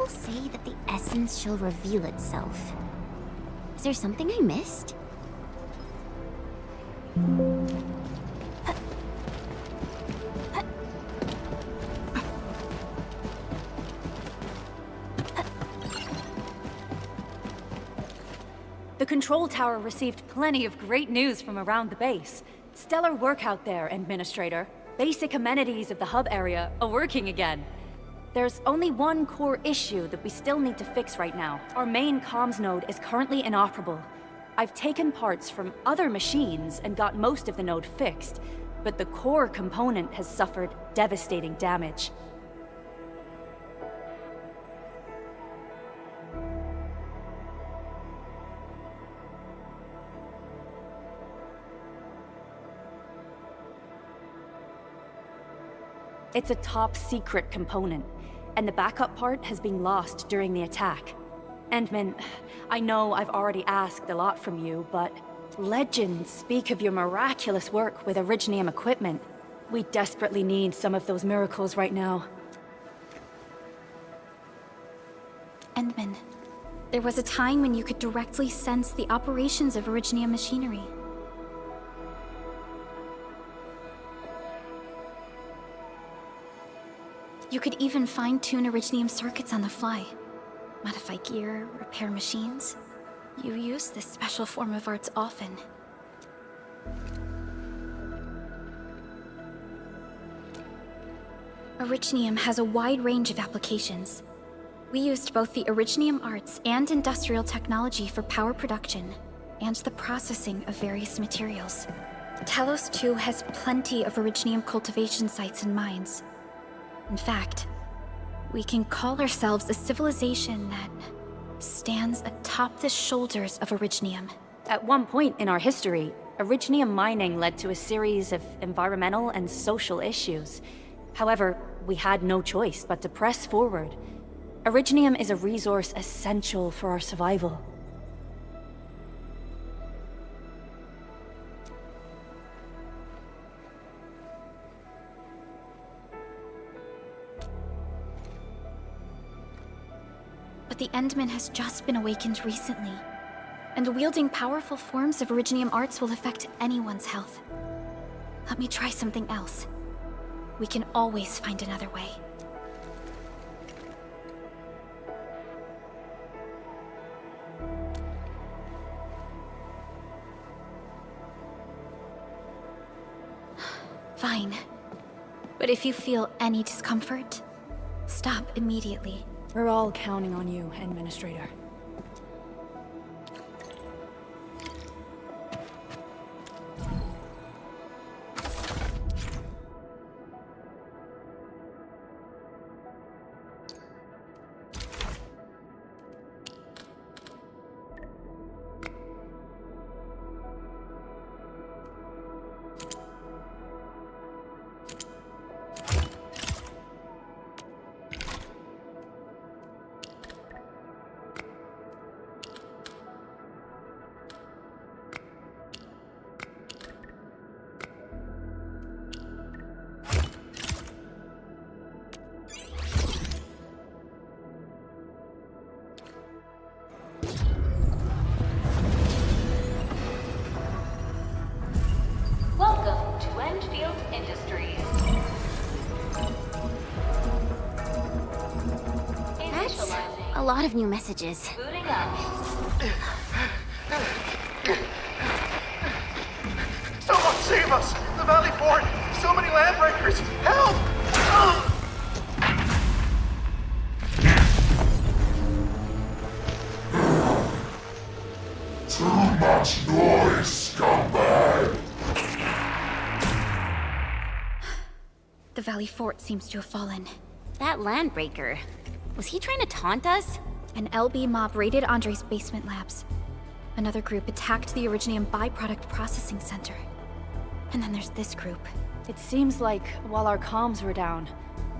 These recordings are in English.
people say that the essence shall reveal itself. Is there something I missed? The control tower received plenty of great news from around the base. Stellar work out there, Administrator. Basic amenities of the hub area are working again. There's only one core issue that we still need to fix right now. Our main comms node is currently inoperable. I've taken parts from other machines and got most of the node fixed, but the core component has suffered devastating damage. It's a top-secret component, and the backup part has been lost during the attack. Endman, I know I've already asked a lot from you, but legends speak of your miraculous work with Originium equipment. We desperately need some of those miracles right now. Endman, there was a time when you could directly sense the operations of Originium machinery. You could even fine-tune Originium circuits on the fly. Modify gear, repair machines. You use this special form of arts often. Originium has a wide range of applications. We used both the Originium arts and industrial technology for power production, and the processing of various materials. Talos 2 has plenty of Originium cultivation sites and mines. In fact, we can call ourselves a civilization that stands atop the shoulders of Originium. At one point in our history, Originium mining led to a series of environmental and social issues. However, we had no choice but to press forward. Originium is a resource essential for our survival. But the Endman has just been awakened recently, and wielding powerful forms of Originium arts will affect anyone's health. Let me try something else. We can always find another way. Fine. But if you feel any discomfort, stop immediately. We're all counting on you, Administrator. Welcome to Endfield Industries. That's a lot of new messages. Booting up. Someone save us! The Valley Fort! So many landbreakers! Help! Too much noise, scumbag! The Valley Fort seems to have fallen. That landbreaker, was he trying to taunt us? An LB mob raided Andre's basement labs. Another group attacked the Originium byproduct processing center. And then there's this group. It seems like, while our comms were down,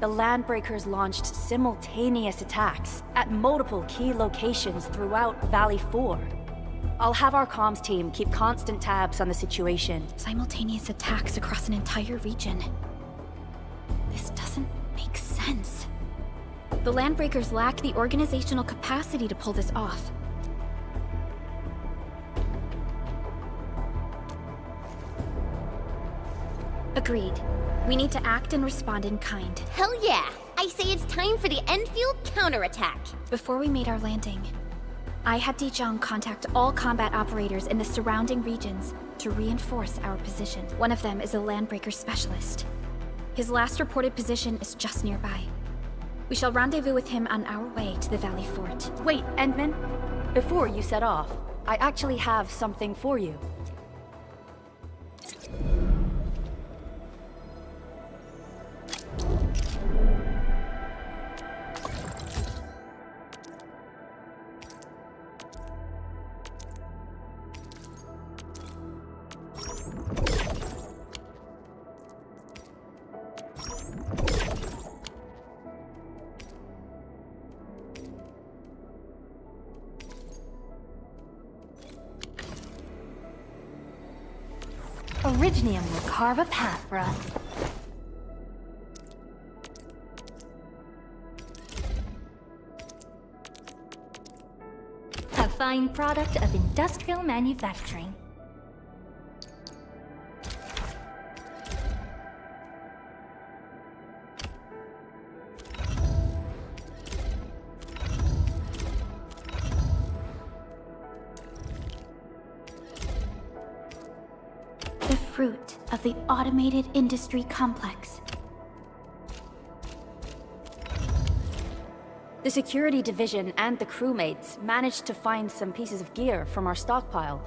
the Landbreakers launched simultaneous attacks at multiple key locations throughout Valley 4. I'll have our comms team keep constant tabs on the situation. Simultaneous attacks across an entire region. This doesn't make sense. The Landbreakers lack the organizational capacity to pull this off. Agreed. We need to act and respond in kind. Hell yeah! I say it's time for the Endfield counterattack. Before we made our landing, I had Dijong contact all combat operators in the surrounding regions to reinforce our position. One of them is a Landbreaker specialist. His last reported position is just nearby. We shall rendezvous with him on our way to the Valley Fort. Wait, Endman. Before you set off, I actually have something for you. Originium will carve a path for us. A fine product of industrial manufacturing. The fruit of the automated industry complex. The security division and the crewmates managed to find some pieces of gear from our stockpile,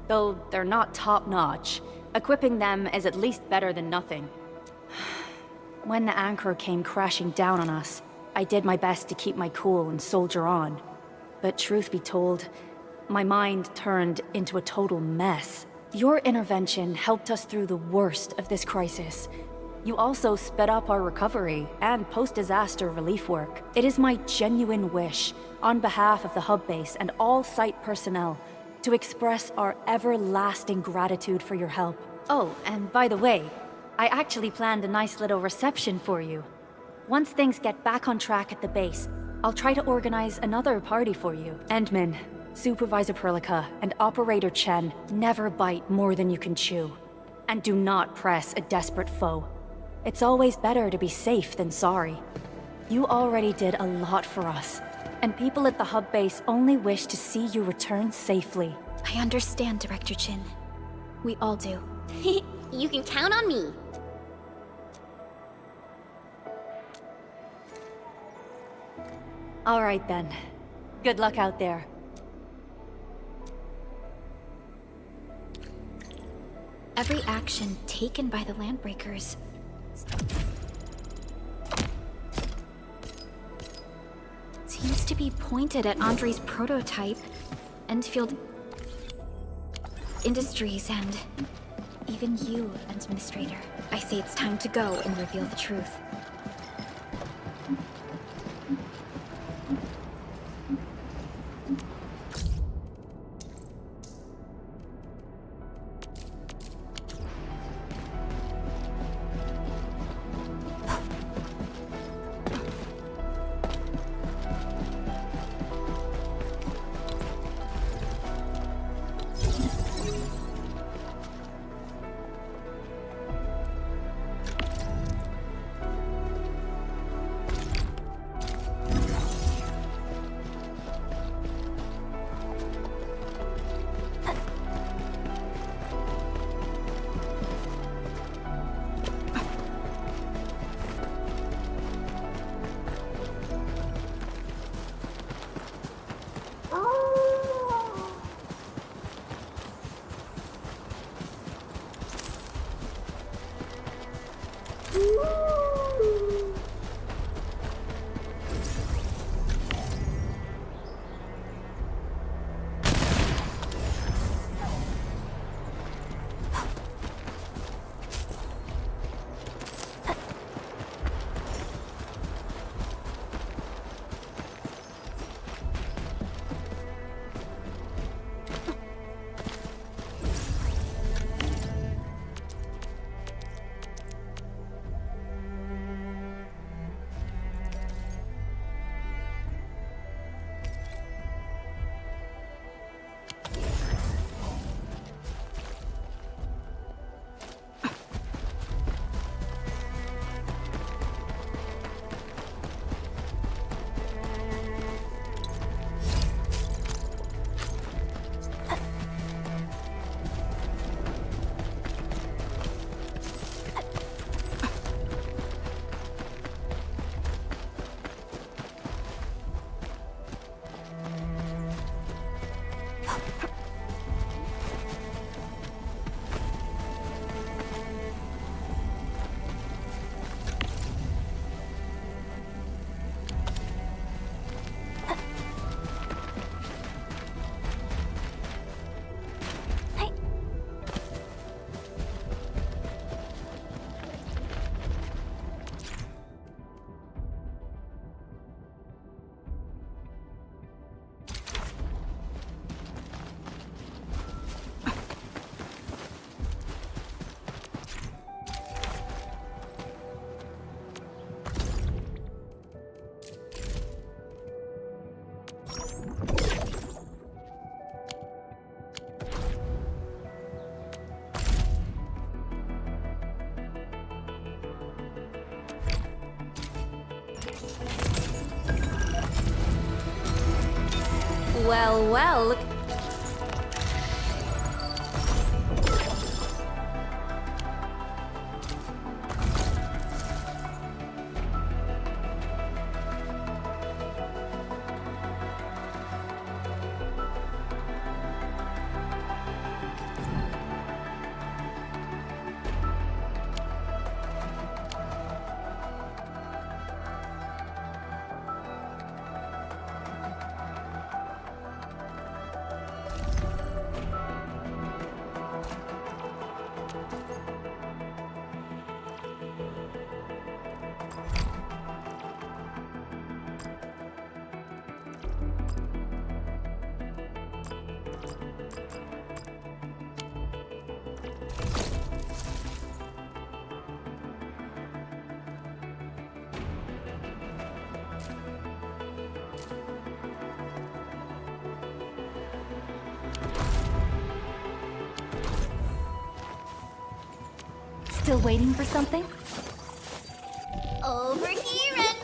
though they're not top-notch. Equipping them is at least better than nothing. When the anchor came crashing down on us, I did my best to keep my cool and soldier on. But truth be told, my mind turned into a total mess. Your intervention helped us through the worst of this crisis. You also sped up our recovery and post-disaster relief work. It is my genuine wish, on behalf of the hub base and all site personnel, to express our everlasting gratitude for your help. Oh, and by the way, I actually planned a nice little reception for you. Once things get back on track at the base, I'll try to organize another party for you. Endman, Supervisor Perlica, and Operator Chen never bite more than you can chew. And do not press a desperate foe. It's always better to be safe than sorry. You already did a lot for us, and people at the hub base only wish to see you return safely. I understand, Director Chin. We all do. You can count on me. All right then. Good luck out there. Every action taken by the Landbreakers seems to be pointed at Andre's prototype, Endfield Industries, and even you, Administrator. I say it's time to go and reveal the truth. Well, well, look. Still waiting for something? Over here, Edmund!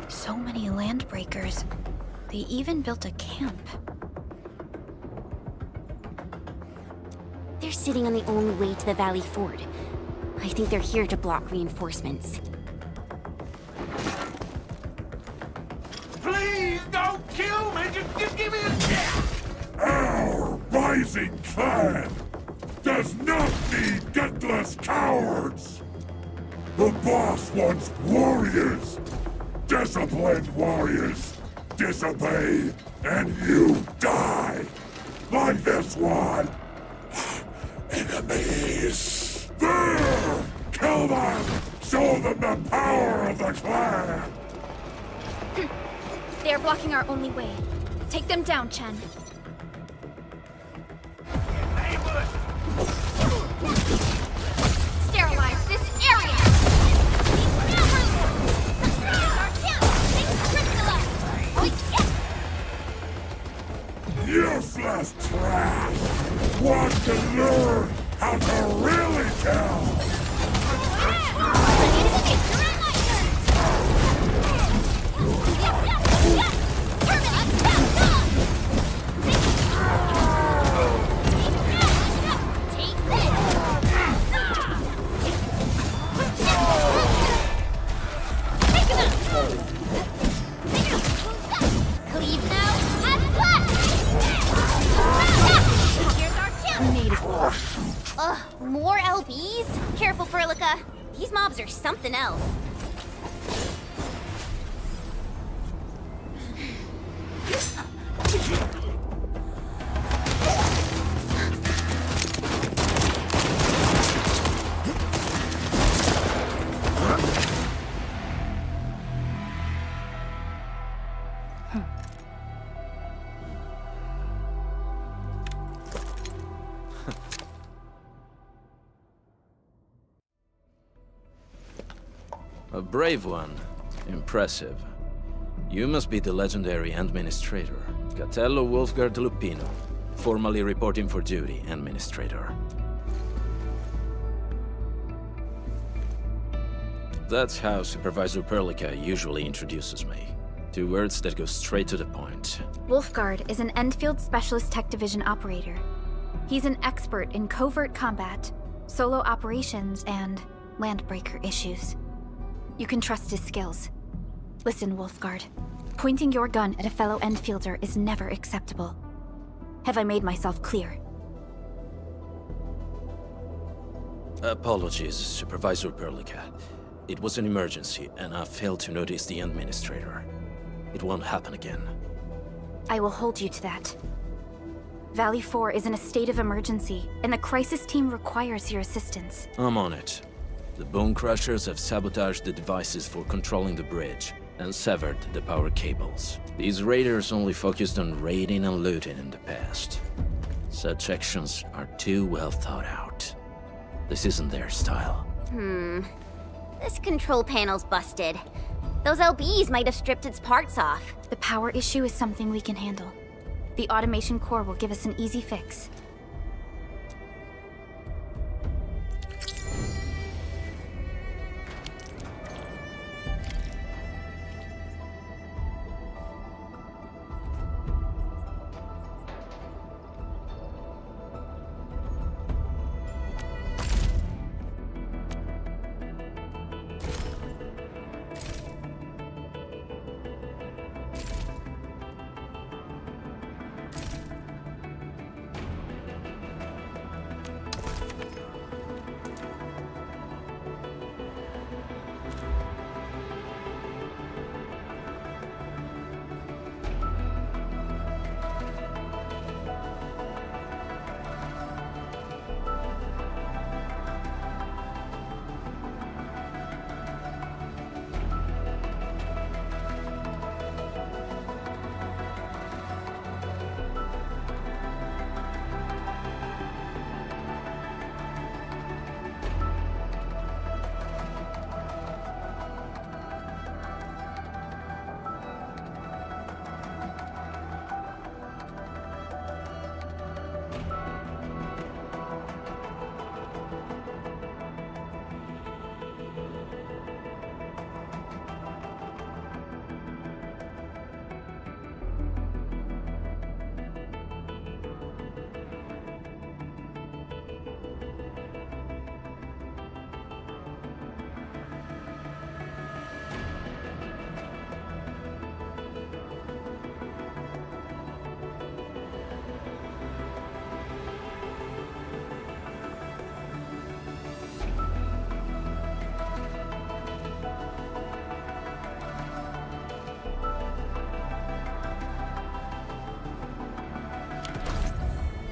So many landbreakers. They even built a camp. They're sitting on the only way to the Valley Ford. I think they're here to block reinforcements. Please don't kill me! Just give me a chance! Our rising clan does not need gutless cowards! The boss wants warriors! Disciplined warriors! Disobey, and you die! Like this one! Enemies! There! Kill them! Show them the power of the clan! blocking our only way. Take them down, Chen. Sterilize this area! Useless trash! Want to learn how to really kill? More LBs? Careful, Furlica. These mobs are something else. A brave one. Impressive. You must be the legendary Administrator, Catello Wolfgard Lupino, formally reporting for duty, Administrator. That's how Supervisor Perlica usually introduces me. 2 words that go straight to the point. Wolfgard is an Endfield Specialist Tech Division operator. He's an expert in covert combat, solo operations, and landbreaker issues. You can trust his skills. Listen, Wolfgard. Pointing your gun at a fellow Endfielder is never acceptable. Have I made myself clear? Apologies, Supervisor Perlica. It was an emergency, and I failed to notice the Administrator. It won't happen again. I will hold you to that. Valley 4 is in a state of emergency, and the crisis team requires your assistance. I'm on it. The Bone Crushers have sabotaged the devices for controlling the bridge, and severed the power cables. These raiders only focused on raiding and looting in the past. Such actions are too well thought out. This isn't their style. This control panel's busted. Those LBs might have stripped its parts off. The power issue is something we can handle. The automation core will give us an easy fix.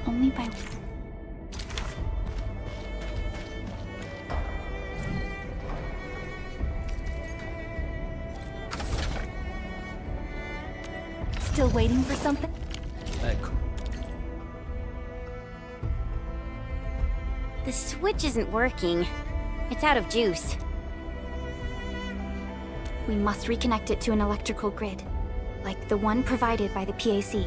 Only by... waiting for something? Ecco. The switch isn't working. It's out of juice. We must reconnect it to an electrical grid, like the one provided by the PAC.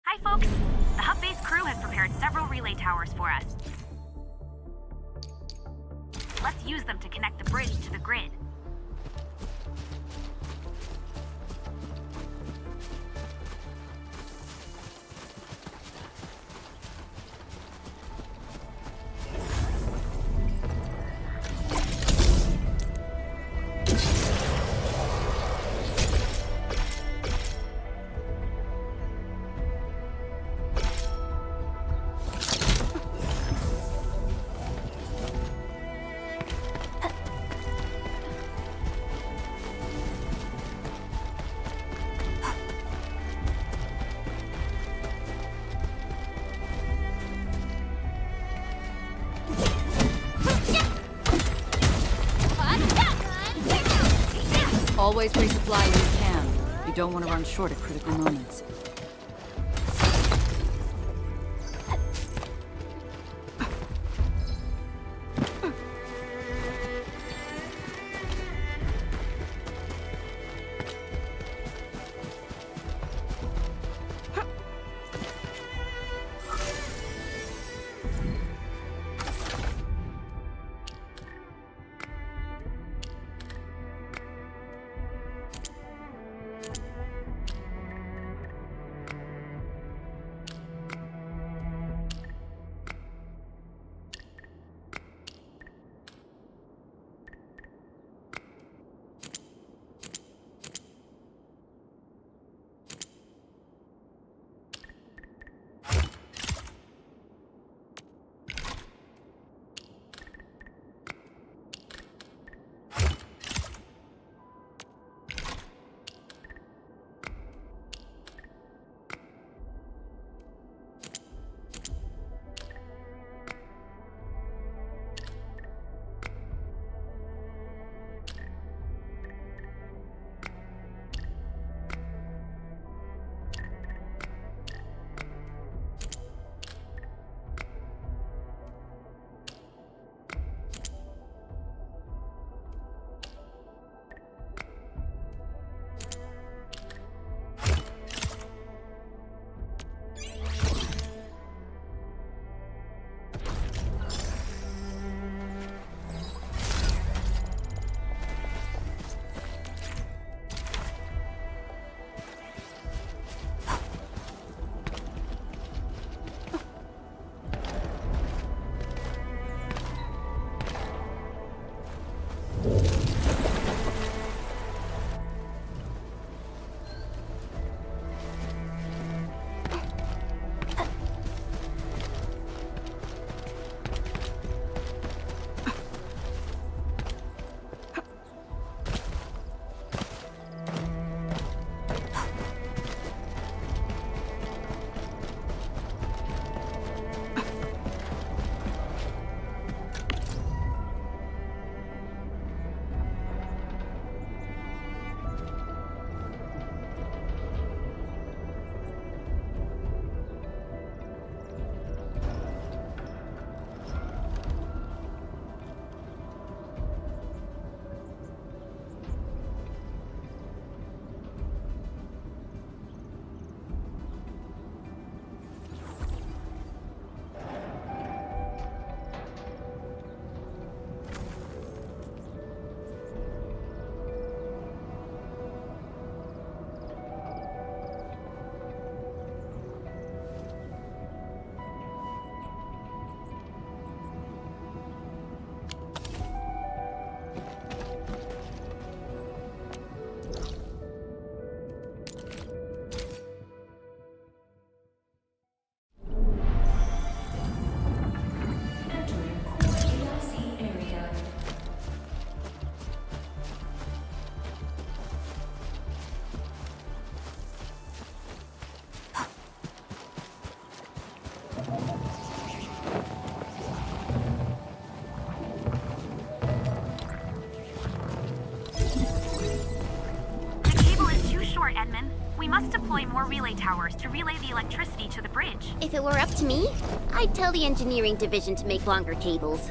Hi, folks. The hub base crew has prepared several relay towers for us. Let's use them to connect the bridge to the grid. Always resupply when you can. You don't want to run short at critical moments. We must deploy more relay towers to relay the electricity to the bridge. If it were up to me, I'd tell the engineering division to make longer cables.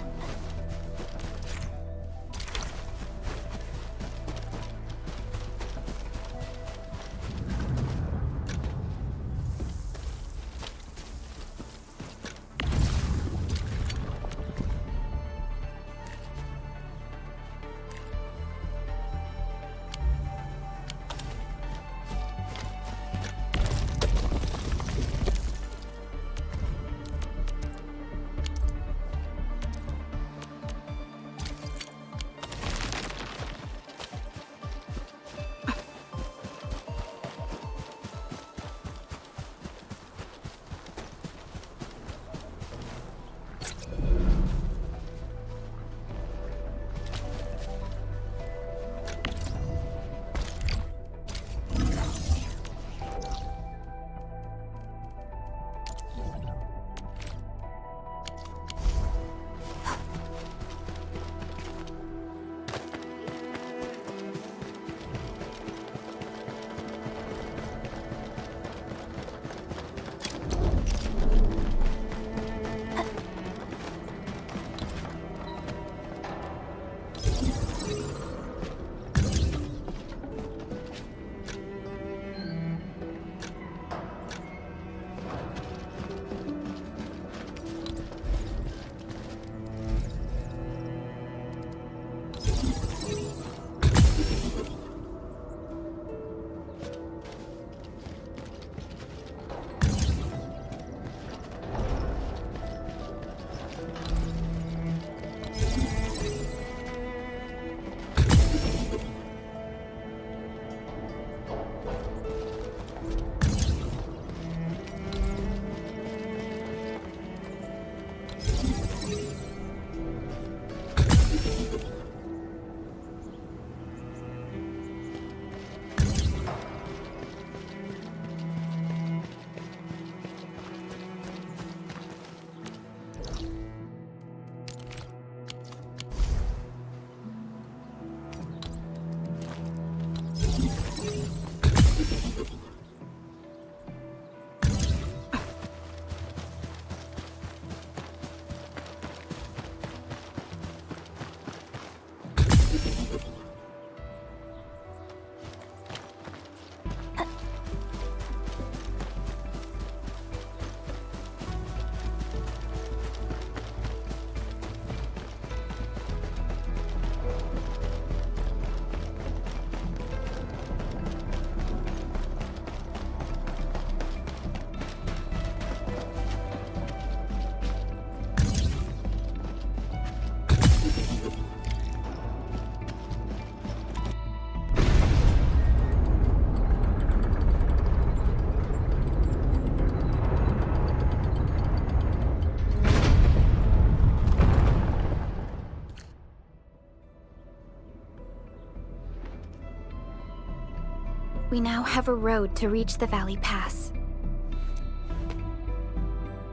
We now have a road to reach the Valley Pass.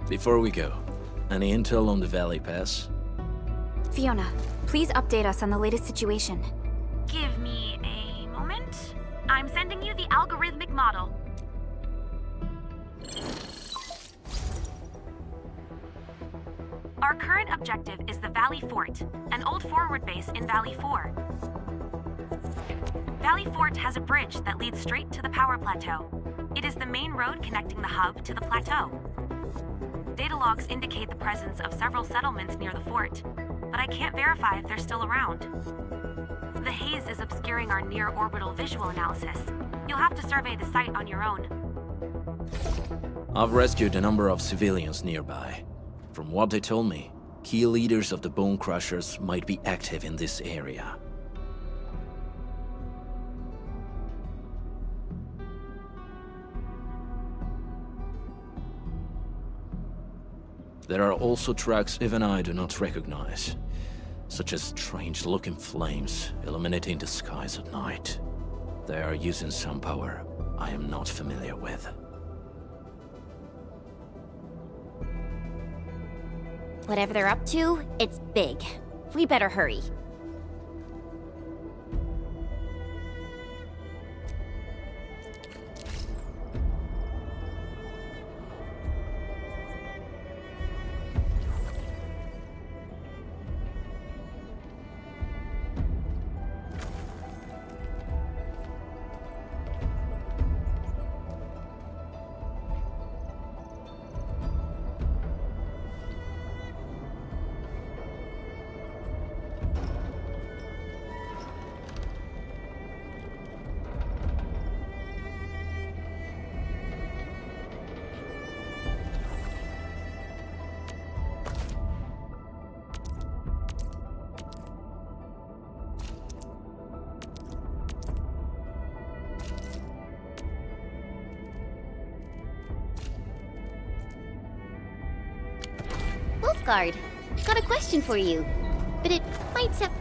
Before we go, any intel on the Valley Pass? Fiona, please update us on the latest situation. Give me a moment. I'm sending you the algorithmic model. Our current objective is the Valley Fort, an old forward base in Valley 4. Valley Fort has a bridge that leads straight to the power plateau. It is the main road connecting the hub to the plateau. Data logs indicate the presence of several settlements near the fort, but I can't verify if they're still around. The haze is obscuring our near-orbital visual analysis. You'll have to survey the site on your own. I've rescued a number of civilians nearby. From what they told me, key leaders of the Bone Crushers might be active in this area. There are also tracks even I do not recognize, such as strange-looking flames illuminating the skies at night. They are using some power I am not familiar with. Whatever they're up to, it's big. We better hurry. guard. Got a question for you, but it might sound...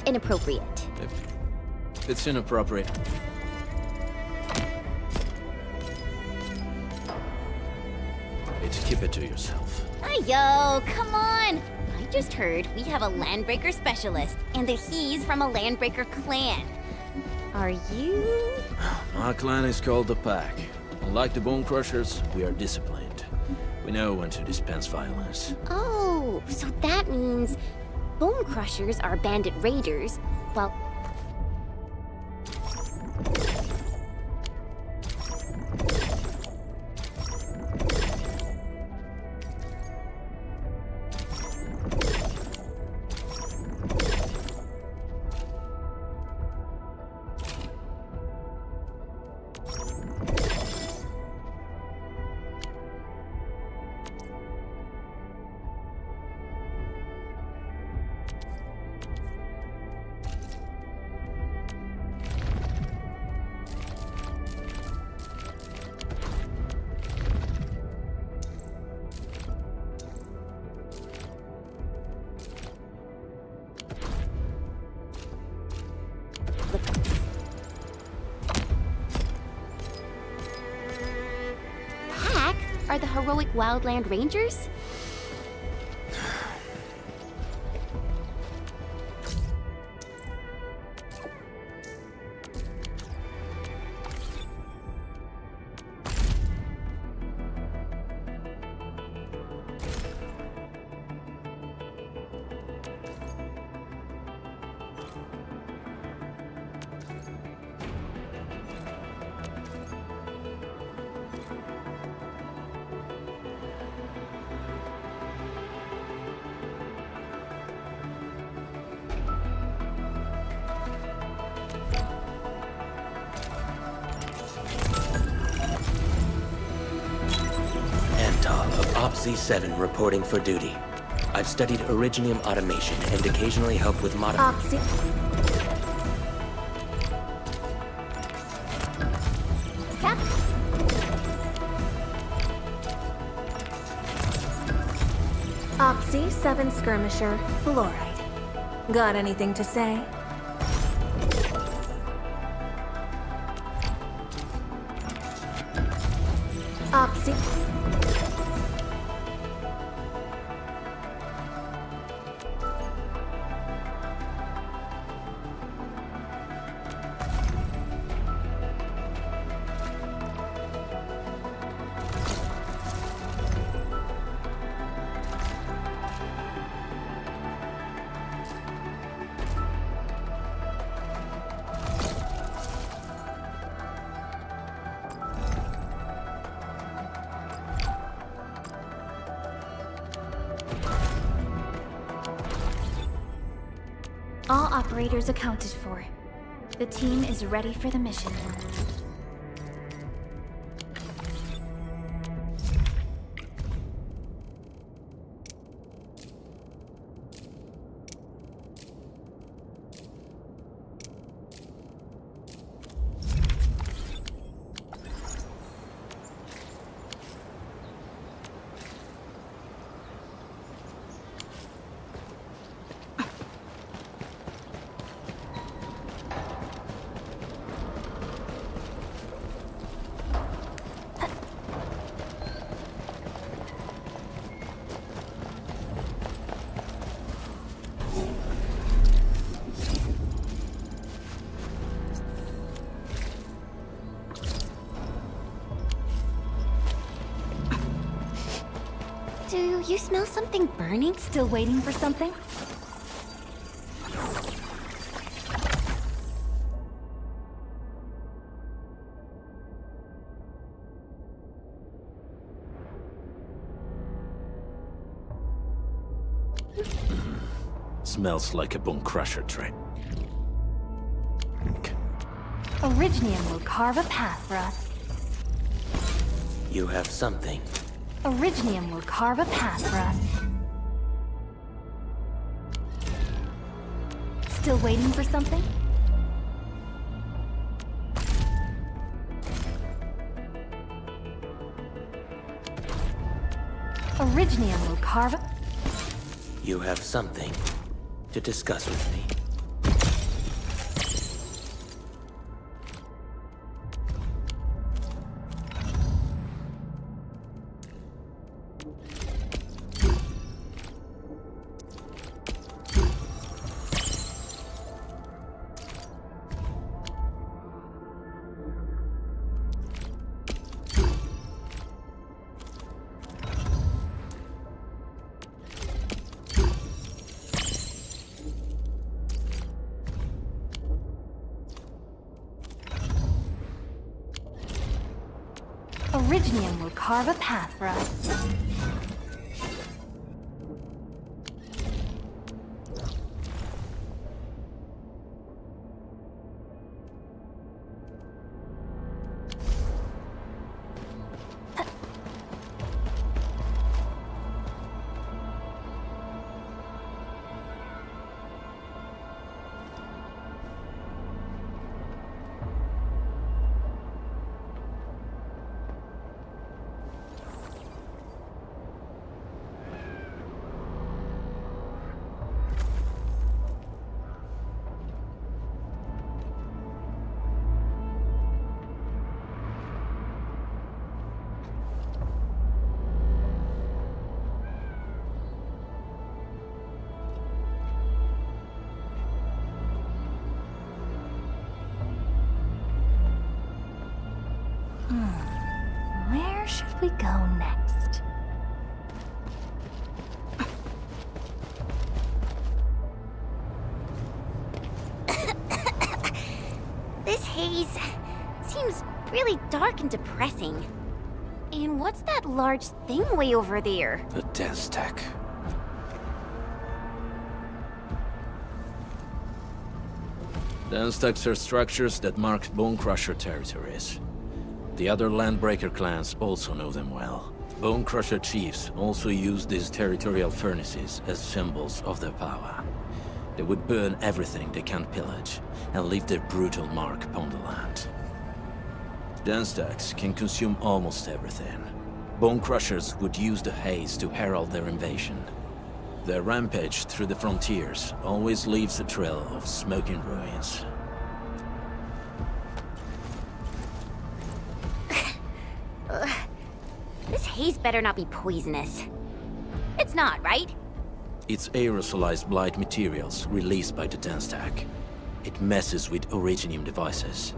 inappropriate. If it's inappropriate... It's keep it to yourself. Yo, come on! I just heard we have a Landbreaker specialist, and that he's from a Landbreaker clan. Are you? My clan is called the Pack. Unlike the Bone Crushers, we are disciplined. We know when to dispense violence. Oh, so that means Bone Crushers are bandit raiders, while... Pack are the heroic Wildland Rangers? Z7 reporting for duty. I've studied Originium automation and occasionally helped with Oxy. Cap. Oxy 7 Skirmisher, Fluoride. Got anything to say? Oxy. All operators accounted for. The team is ready for the mission. Do you smell something burning? Still waiting for something? Smells like a Bone Crusher train. Originium will carve a path for us. You have something. Originium will carve a path for us. Still waiting for something? Originium will carve up. You have something to discuss with me. Originium will carve a path for us. Where should we go next? This haze seems really dark and depressing. And what's that large thing way over there? The dense tech. Dense techs are structures that mark Bone Crusher territories. The other Landbreaker clans also know them well. Bone Crusher chiefs also use these territorial furnaces as symbols of their power. They would burn everything they can't pillage, and leave their brutal mark upon the land. Dense techs can consume almost everything. Bone Crushers would use the haze to herald their invasion. Their rampage through the frontiers always leaves a trail of smoking ruins. This haze better not be poisonous. It's not, right? It's aerosolized blight materials released by the dense tech. It messes with Originium devices.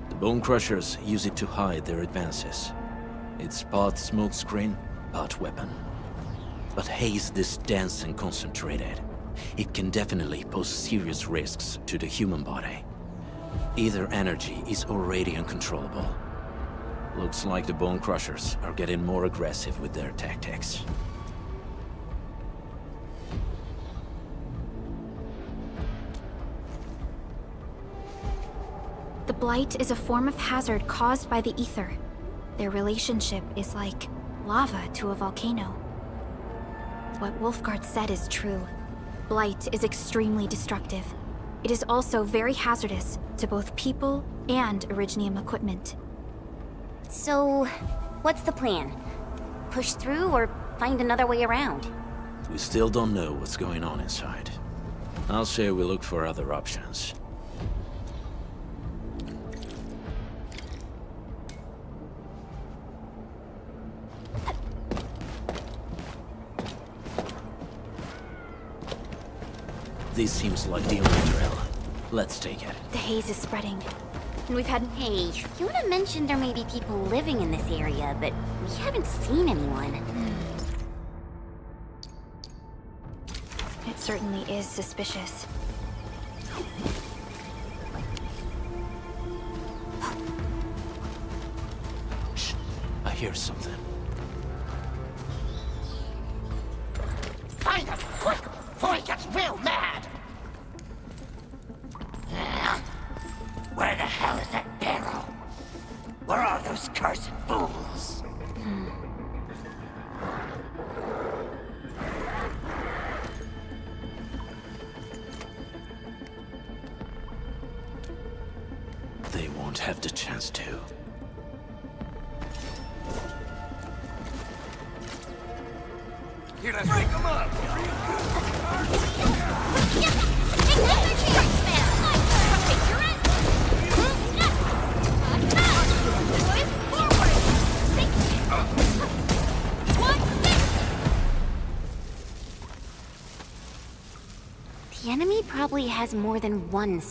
The Bone Crushers use it to hide their advances. It's part smokescreen, part weapon. But haze this dense and concentrated. It can definitely pose serious risks to the human body. Either energy is already uncontrollable. Looks like the Bone Crushers are getting more aggressive with their tactics. The Blight is a form of hazard caused by the ether. Their relationship is like lava to a volcano. What Wolfguard said is true. Blight is extremely destructive. It is also very hazardous to both people and Originium equipment. So, what's the plan? Push through or find another way around? We still don't know what's going on inside. I'll say we look for other options. This seems like the only trail. Let's take it. The haze is spreading. And we've had... Hey, Fiona mentioned there may be people living in this area, but we haven't seen anyone. It certainly is suspicious. Shh. I hear something. Find them, quick, before he gets real mad! Where the hell is that barrel? Where are those cursed fools? They won't have the chance to. Here, let's break them up! The enemy probably has more than one.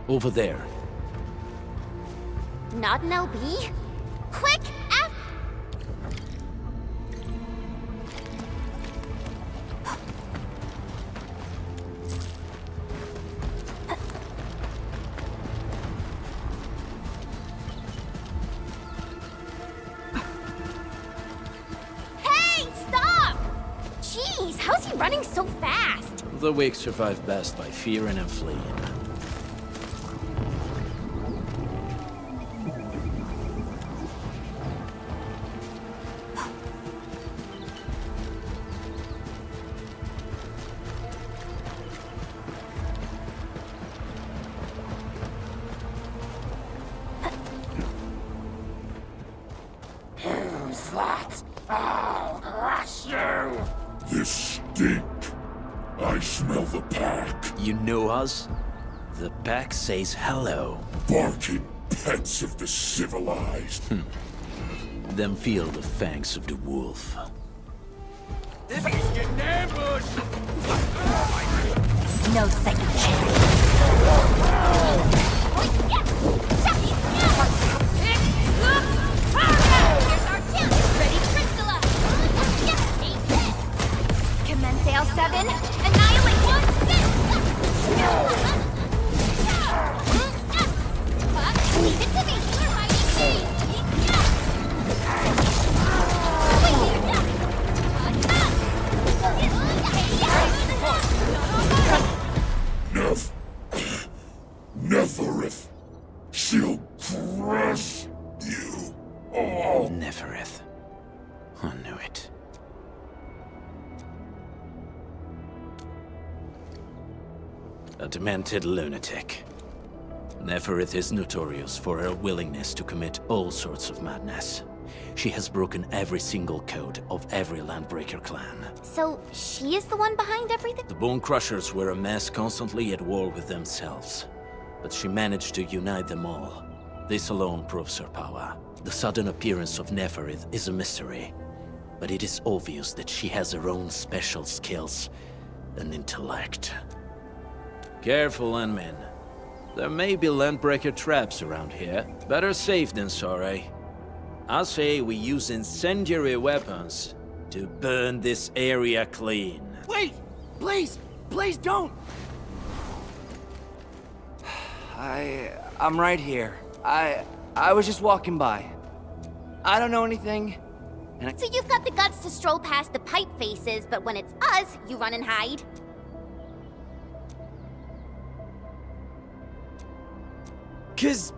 Over there. Not an LB? Quick! Hey! Stop! Jeez, how's he running so fast? The weak survive best by fearing and fleeing. Who's that? I'll crush you! This stink. I smell the pack. You know us? The pack says hello. Barking pets of the civilized. Then feel the fangs of the wolf. This is getting ambushed! No second chance. Ready to crystallize. Commence L7. Annihilate one. Leave it to me. Neferith. She'll crush you all. Neferith. I knew it. A demented lunatic. Neferith is notorious for her willingness to commit all sorts of madness. She has broken every single code of every Landbreaker clan. So, she is the one behind everything? The Bone Crushers were a mess constantly at war with themselves. But she managed to unite them all. This alone proves her power. The sudden appearance of Neferith is a mystery. But it is obvious that she has her own special skills and intellect. Careful, Landmen. There may be Landbreaker traps around here. Better safe than sorry. I say we use incendiary weapons to burn this area clean. Wait! Please! Please don't! I'm right here. I was just walking by. I don't know anything, and So you've got the guts to stroll past the pipe faces, but when it's us, you run and hide? Cause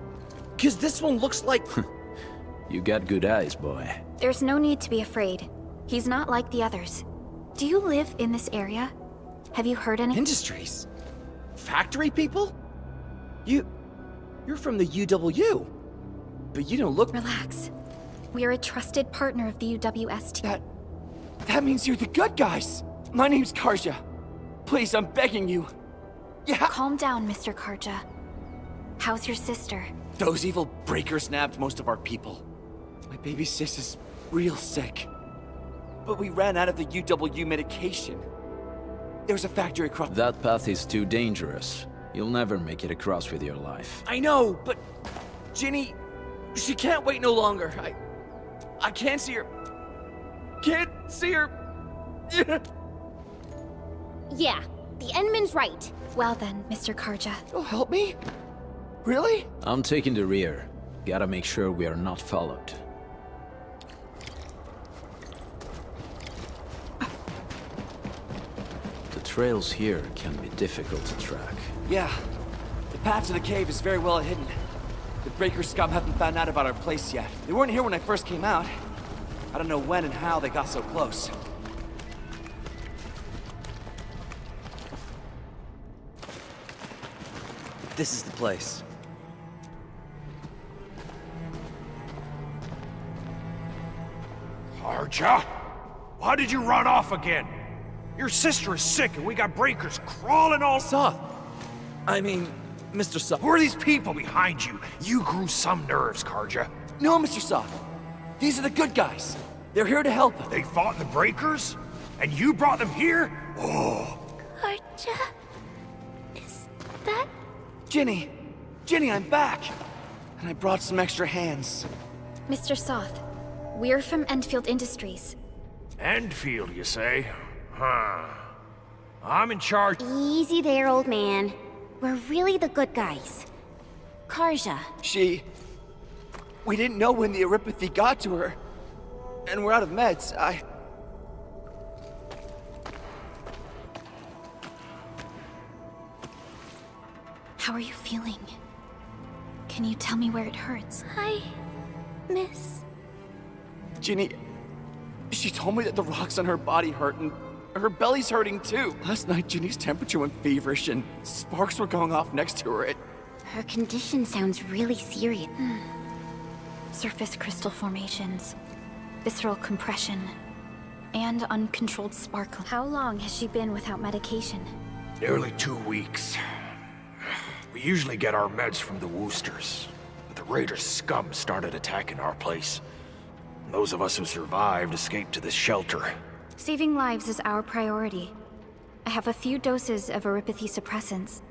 this one looks like... You got good eyes, boy. There's no need to be afraid. He's not like the others. Do you live in this area? Have you heard any- Industries? Factory people? You're from the UW. But you don't look... Relax. We're a trusted partner of the UWS team. That means you're the good guys. My name's Karja. Please, I'm begging you. Yeah. Calm down, Mr. Karja. How's your sister? Those evil breakers nabbed most of our people. My baby sis is real sick. But we ran out of the UW medication. There's a factory across... That path is too dangerous. You'll never make it across with your life. I know, but... Ginny... She can't wait no longer. I can't see her... Can't see her... Yeah, the Endman's right. Well then, Mr. Karja. You'll help me? Really? I'm taking the rear. Gotta make sure we are not followed. The trails here can be difficult to track. Yeah. The path to the cave is very well hidden. The breaker scum haven't found out about our place yet. They weren't here when I first came out. I don't know when and how they got so close. This is the place. Karja? Why did you run off again? Your sister is sick and we got breakers crawling all... Soth! I mean, Mr. Soth. Who are these people behind you? You grew some nerves, Karja. No, Mr. Soth. These are the good guys. They're here to help us. They fought the breakers? And you brought them here? Oh. Karja? Is that... Ginny! Ginny, I'm back! And I brought some extra hands. Mr. Soth, we're from Endfield Industries. Endfield, you say? Huh. I'm in charge... Easy there, old man. We're really the good guys. Karja. We didn't know when the Aripathy got to her. And we're out of meds. How are you feeling? Can you tell me where it hurts? Hi, miss. Ginny, she told me that the rocks on her body hurt and her belly's hurting too. Last night, Ginny's temperature went feverish and sparks were going off next to her. Her condition sounds really serious. Surface crystal formations, visceral compression, and uncontrolled sparkle. How long has she been without medication? Nearly 2 weeks. We usually get our meds from the Woosters, but the Raiders' scum started attacking our place. Those of us who survived escaped to this shelter. Saving lives is our priority. I have a few doses of Aripathy suppressants.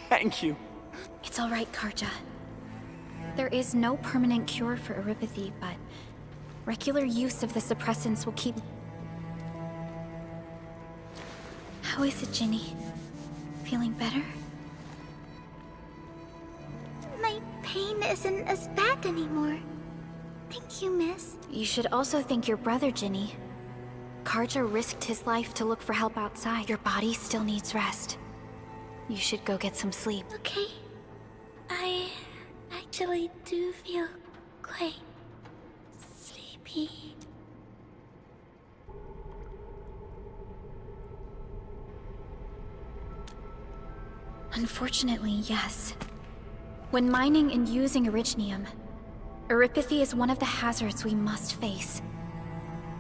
Thank you. It's all right, Karja. There is no permanent cure for Aripathy, but regular use of the suppressants will keep... How is it, Ginny? Feeling better? My pain isn't as bad anymore. Thank you, miss. You should also thank your brother, Ginny. Karja risked his life to look for help outside. Your body still needs rest. You should go get some sleep. Okay. I actually do feel quite sleepy. Unfortunately, yes. When mining and using Originium, Aripathy is one of the hazards we must face.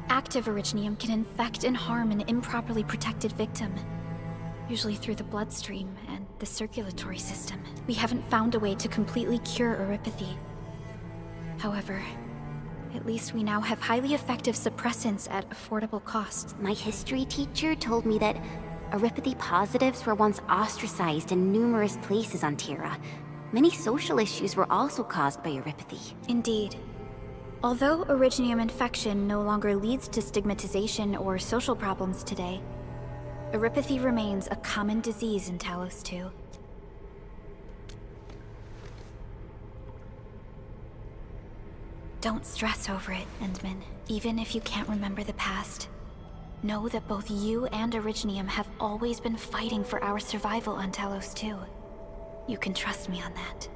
Active Originium can infect and harm an improperly protected victim, usually through the bloodstream and the circulatory system. We haven't found a way to completely cure Aripathy. However, at least we now have highly effective suppressants at affordable costs. My history teacher told me that Aripathy positives were once ostracized in numerous places on Terra. Many social issues were also caused by Aripathy. Indeed. Although Originium infection no longer leads to stigmatization or social problems today, Aripathy remains a common disease in Talos 2. Don't stress over it, Endman. Even if you can't remember the past, know that both you and Originium have always been fighting for our survival on Talos 2. You can trust me on that.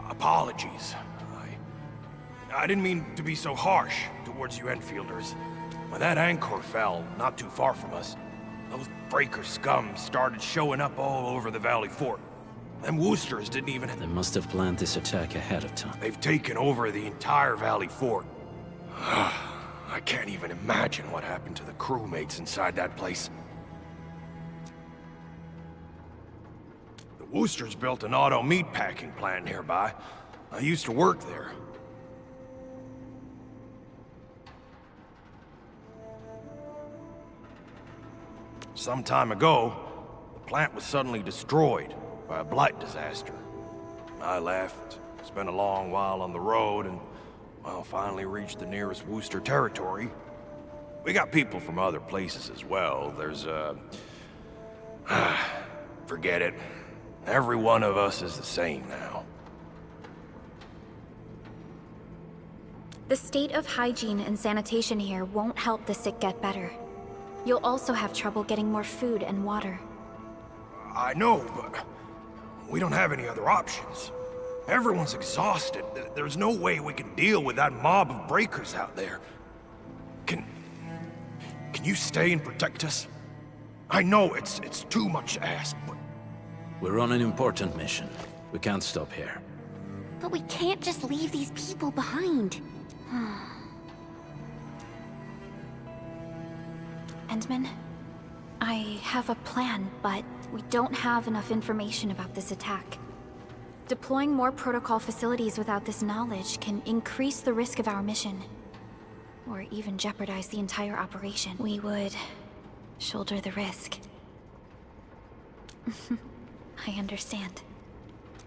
Apologies. I didn't mean to be so harsh towards you Enfielders. When that anchor fell not too far from us, those breaker scum started showing up all over the Valley Fort. Them Woosters didn't even... They must have planned this attack ahead of time. They've taken over the entire Valley Fort. I can't even imagine what happened to the crewmates inside that place. The Woosters built an auto meatpacking plant nearby. I used to work there. Some time ago, the plant was suddenly destroyed by a blight disaster. I left, spent a long while on the road, and, well, finally reached the nearest Wooster territory. We got people from other places as well. There's, forget it. Every one of us is the same now. The state of hygiene and sanitation here won't help the sick get better. You'll also have trouble getting more food and water. I know, but we don't have any other options. Everyone's exhausted. There's no way we can deal with that mob of breakers out there. Can you stay and protect us? I know it's too much to ask, but... We're on an important mission. We can't stop here. But we can't just leave these people behind. Endman, I have a plan, but we don't have enough information about this attack. Deploying more protocol facilities without this knowledge can increase the risk of our mission. Or even jeopardize the entire operation. We would shoulder the risk. I understand.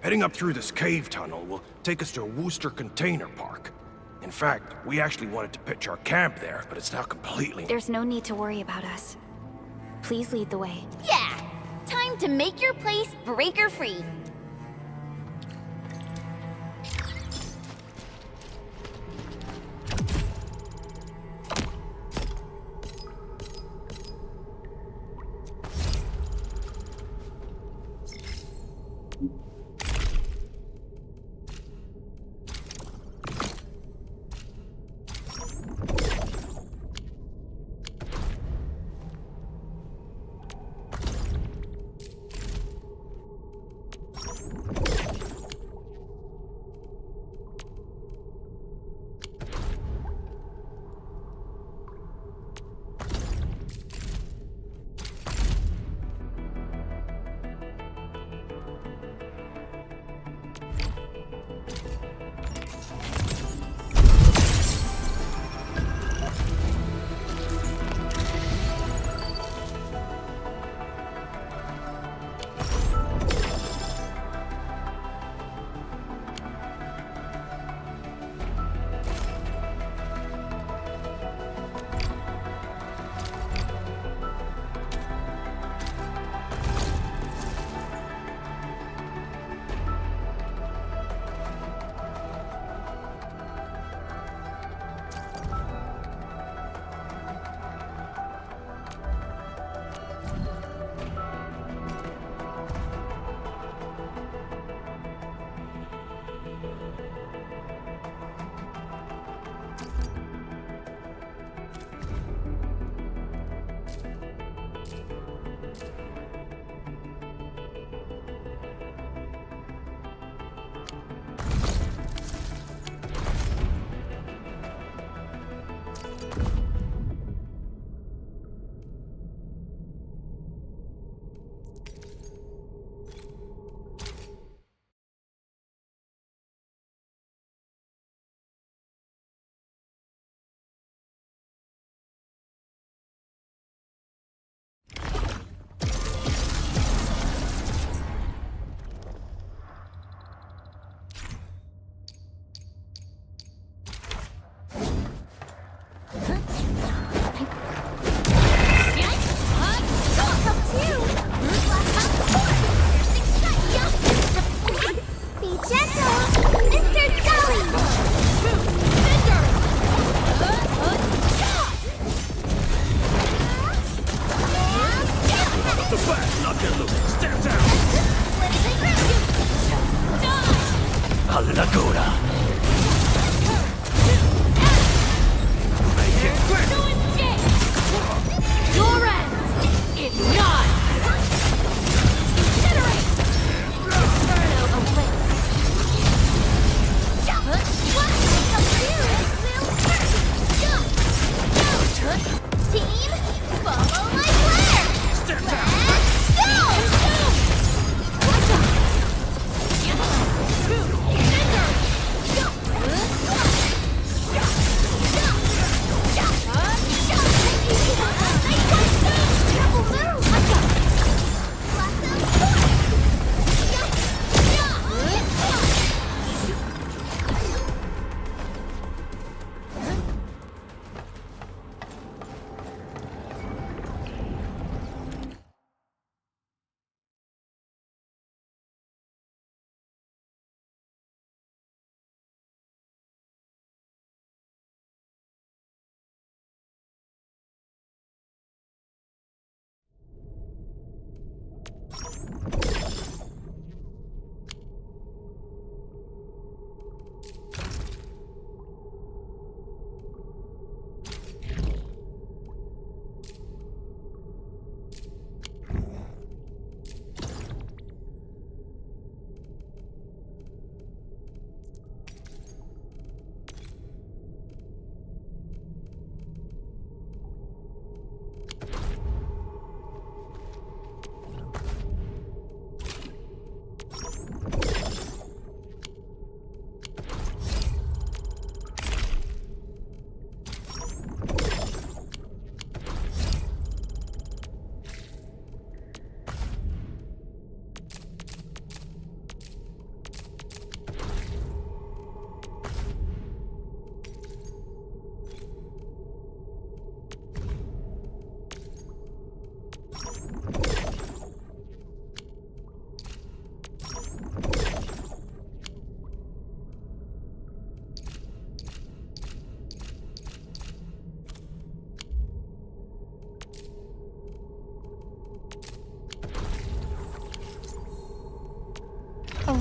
Heading up through this cave tunnel will take us to a Wooster container park. In fact, we actually wanted to pitch our camp there, but it's now completely... There's no need to worry about us. Please lead the way. Yeah! Time to make your place breaker-free.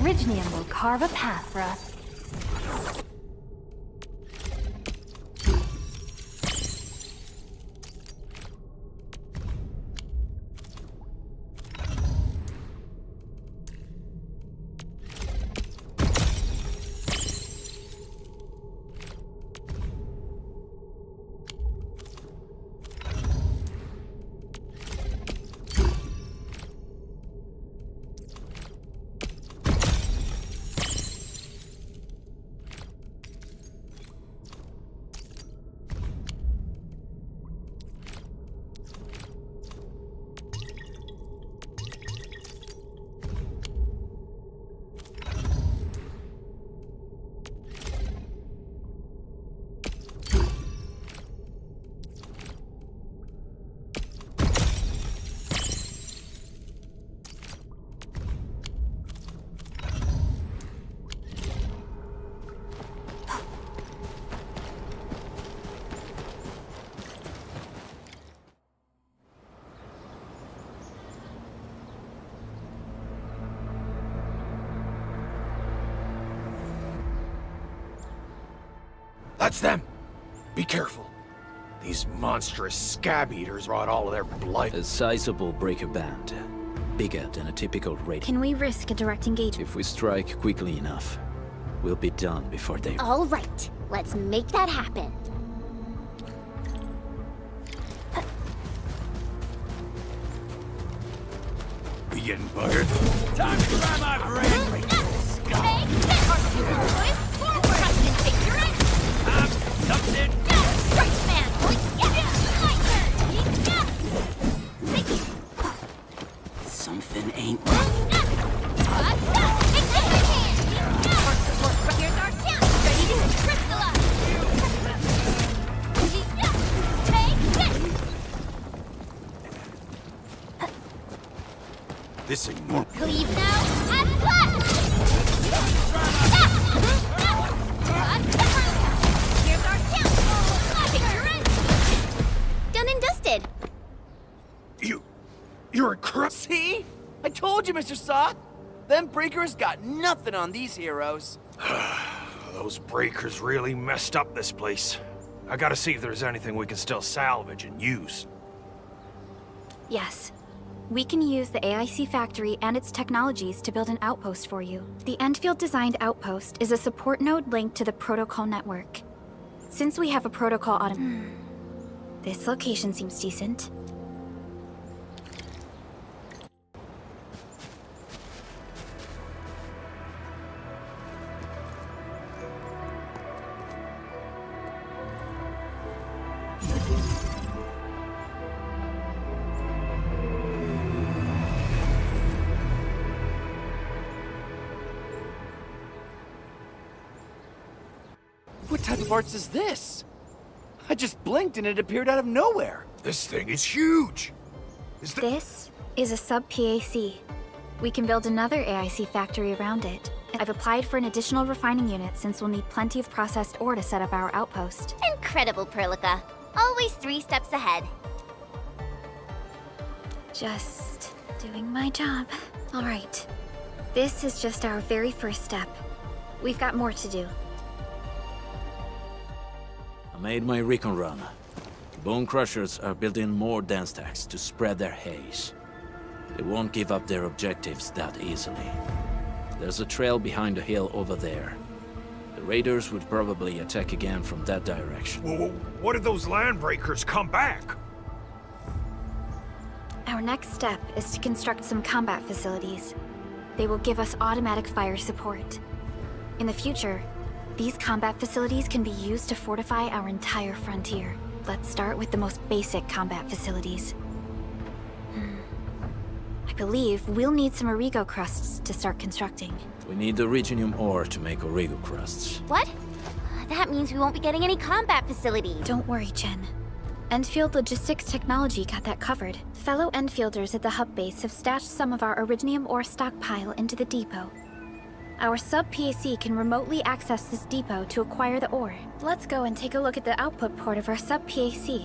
Originium will carve a path for us. That's them! Be careful. These monstrous scab eaters brought all of their blood. A sizable breaker band. Bigger than a typical raid. Can we risk a direct engagement? If we strike quickly enough, we'll be done before they... All right, let's make that happen. We getting buggered? Time to try my brain! Something ain't This ain't normal. Cleave now, and flash! Here's our chance! Done and dusted. You're a crap. See? I told you, Mr. Sock! Them breakers got nothing on these heroes. Those breakers really messed up this place. I gotta see if there's anything we can still salvage and use. Yes. We can use the AIC factory and its technologies to build an outpost for you. The Endfield-designed outpost is a support node linked to the protocol network. Since we have a protocol this location seems decent. What type of arts is this? I just blinked and it appeared out of nowhere. This thing is huge! This is a sub-PAC. We can build another AIC factory around it. I've applied for an additional refining unit since we'll need plenty of processed ore to set up our outpost. Incredible, Perlica. Always 3 steps ahead. Just doing my job. All right. This is just our very first step. We've got more to do. I made my recon run. Bone Crushers are building more dance stacks to spread their haze. They won't give up their objectives that easily. There's a trail behind the hill over there. The raiders would probably attack again from that direction. Whoa, what if those landbreakers come back? Our next step is to construct some combat facilities. They will give us automatic fire support. In the future, these combat facilities can be used to fortify our entire frontier. Let's start with the most basic combat facilities. I believe we'll need some Origo crusts to start constructing. We need the Originium ore to make Origo crusts. What? That means we won't be getting any combat facilities. Don't worry, Jen. Endfield Logistics Technology got that covered. Fellow Endfielders at the hub base have stashed some of our Originium ore stockpile into the depot. Our sub-PAC can remotely access this depot to acquire the ore. Let's go and take a look at the output port of our sub-PAC.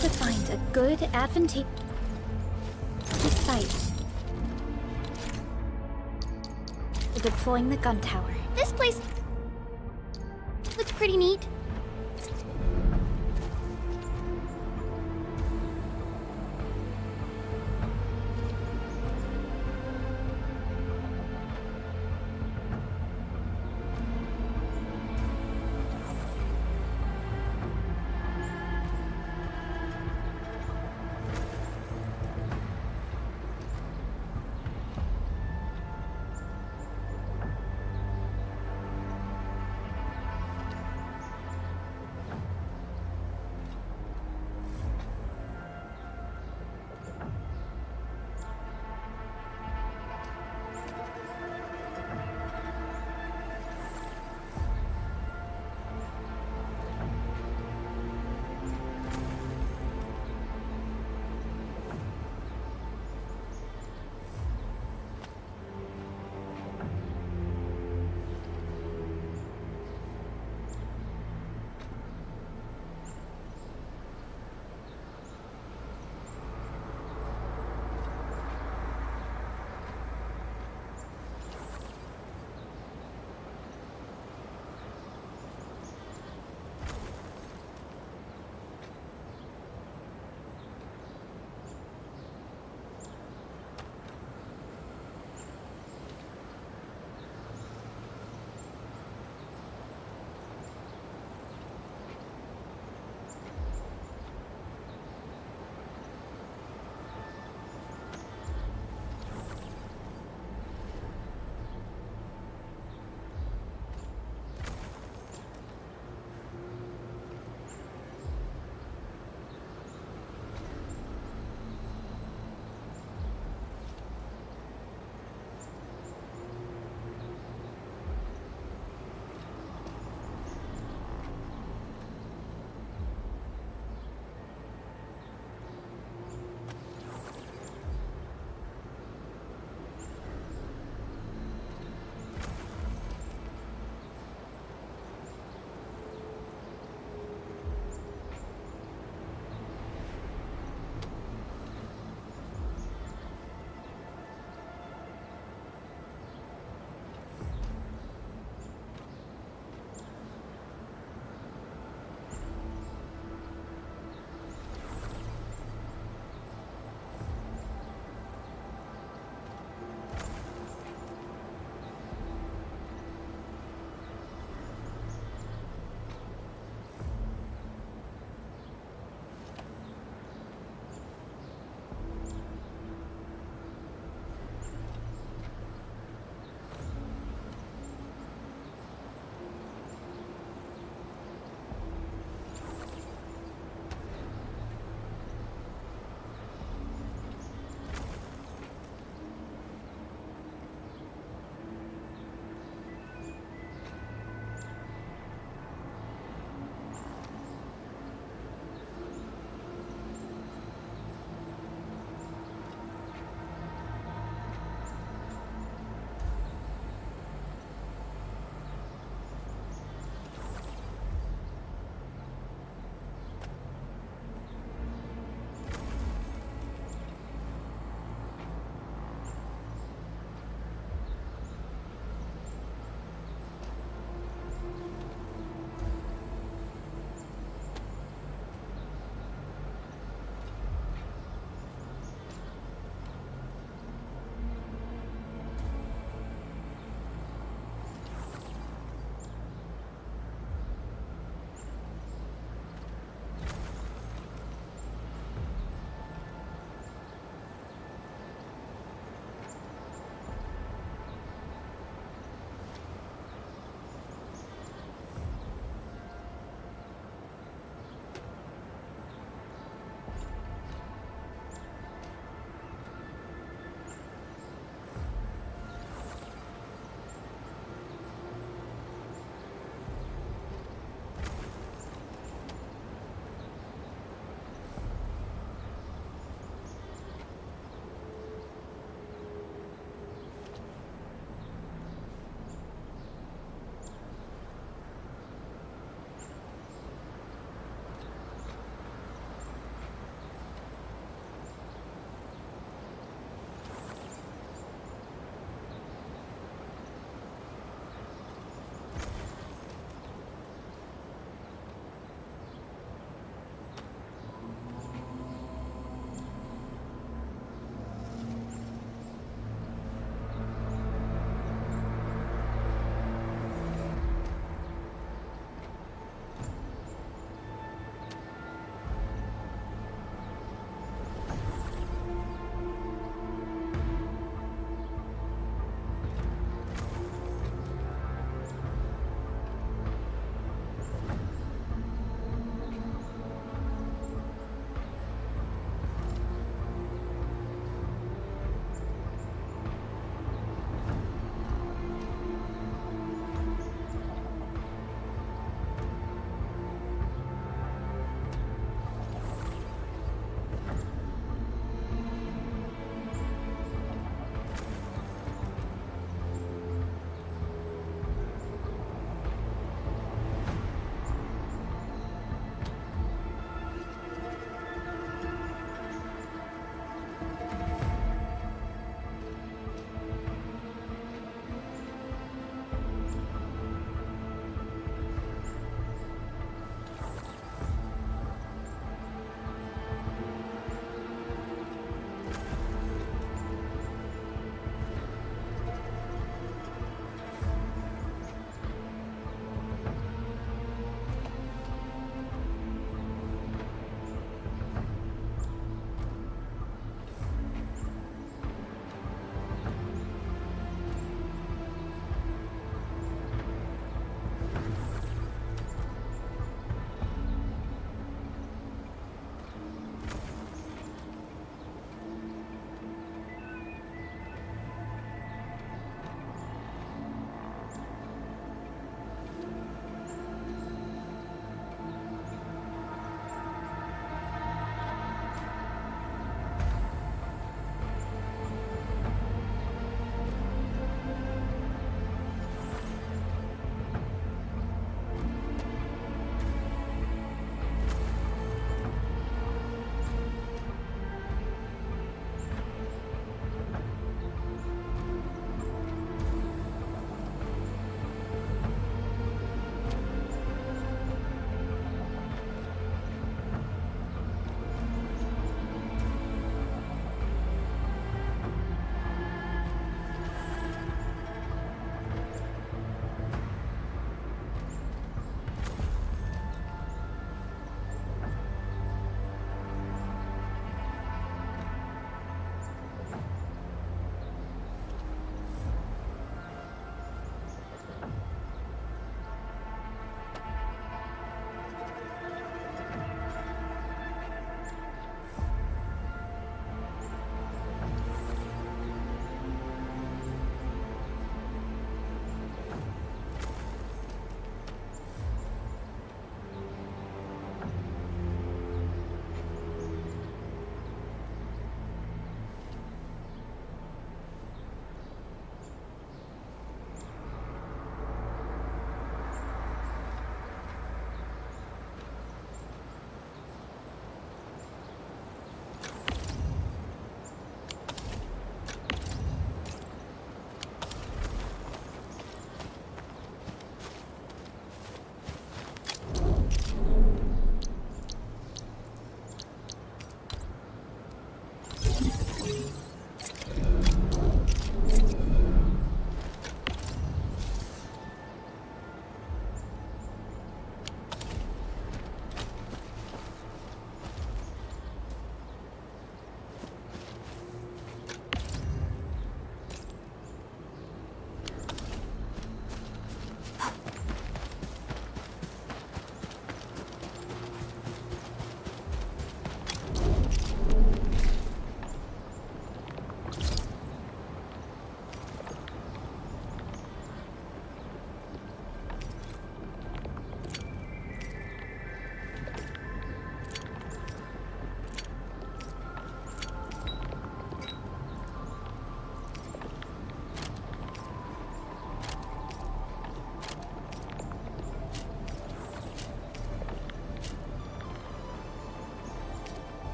to find a good, advantageous site for deploying the gun tower. This place looks pretty neat.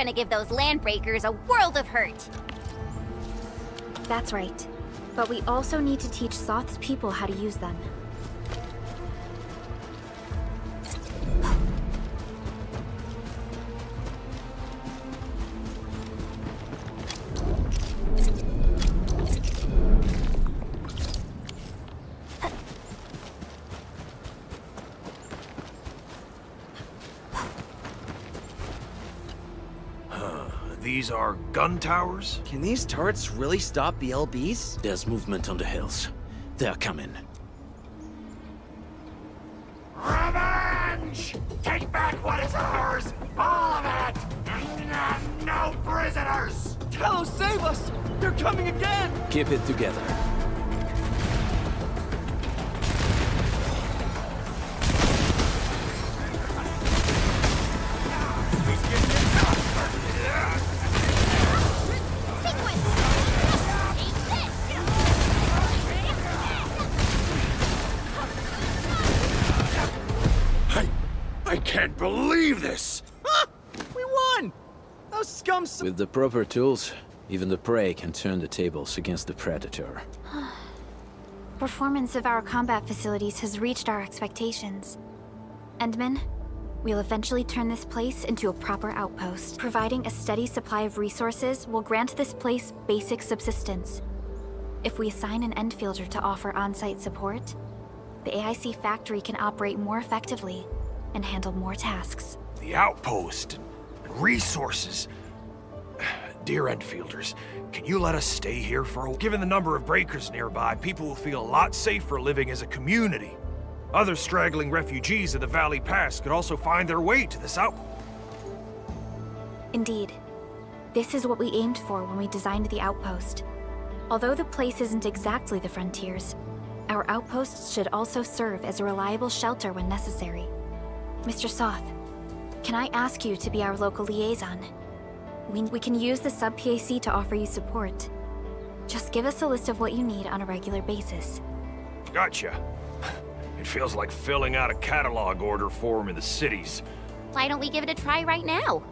gonna give those landbreakers a world of hurt. That's right. But we also need to teach Soth's people how to use them. These are gun towers? Can these turrets really stop the LBs? There's movement on the hills. They're coming. Revenge! Take back what is ours! All of it! No prisoners! Talos, save us! They're coming again! Keep it together. I can't believe this! We won! Those scums... With the proper tools, even the prey can turn the tables against the predator. Performance of our combat facilities has reached our expectations. Endman, we'll eventually turn this place into a proper outpost. Providing a steady supply of resources will grant this place basic subsistence. If we assign an Endfielder to offer on-site support, the AIC factory can operate more effectively and handle more tasks. The outpost and resources. Dear Endfielders, can you let us stay here for a while? Given the number of breakers nearby, people will feel a lot safer living as a community. Other straggling refugees of the Valley Pass could also find their way to this Indeed. This is what we aimed for when we designed the outpost. Although the place isn't exactly the frontiers, our outposts should also serve as a reliable shelter when necessary. Mr. Soth, can I ask you to be our local liaison? We can use the sub-PAC to offer you support. Just give us a list of what you need on a regular basis. Gotcha. It feels like filling out a catalog order form in the cities. Why don't we give it a try right now?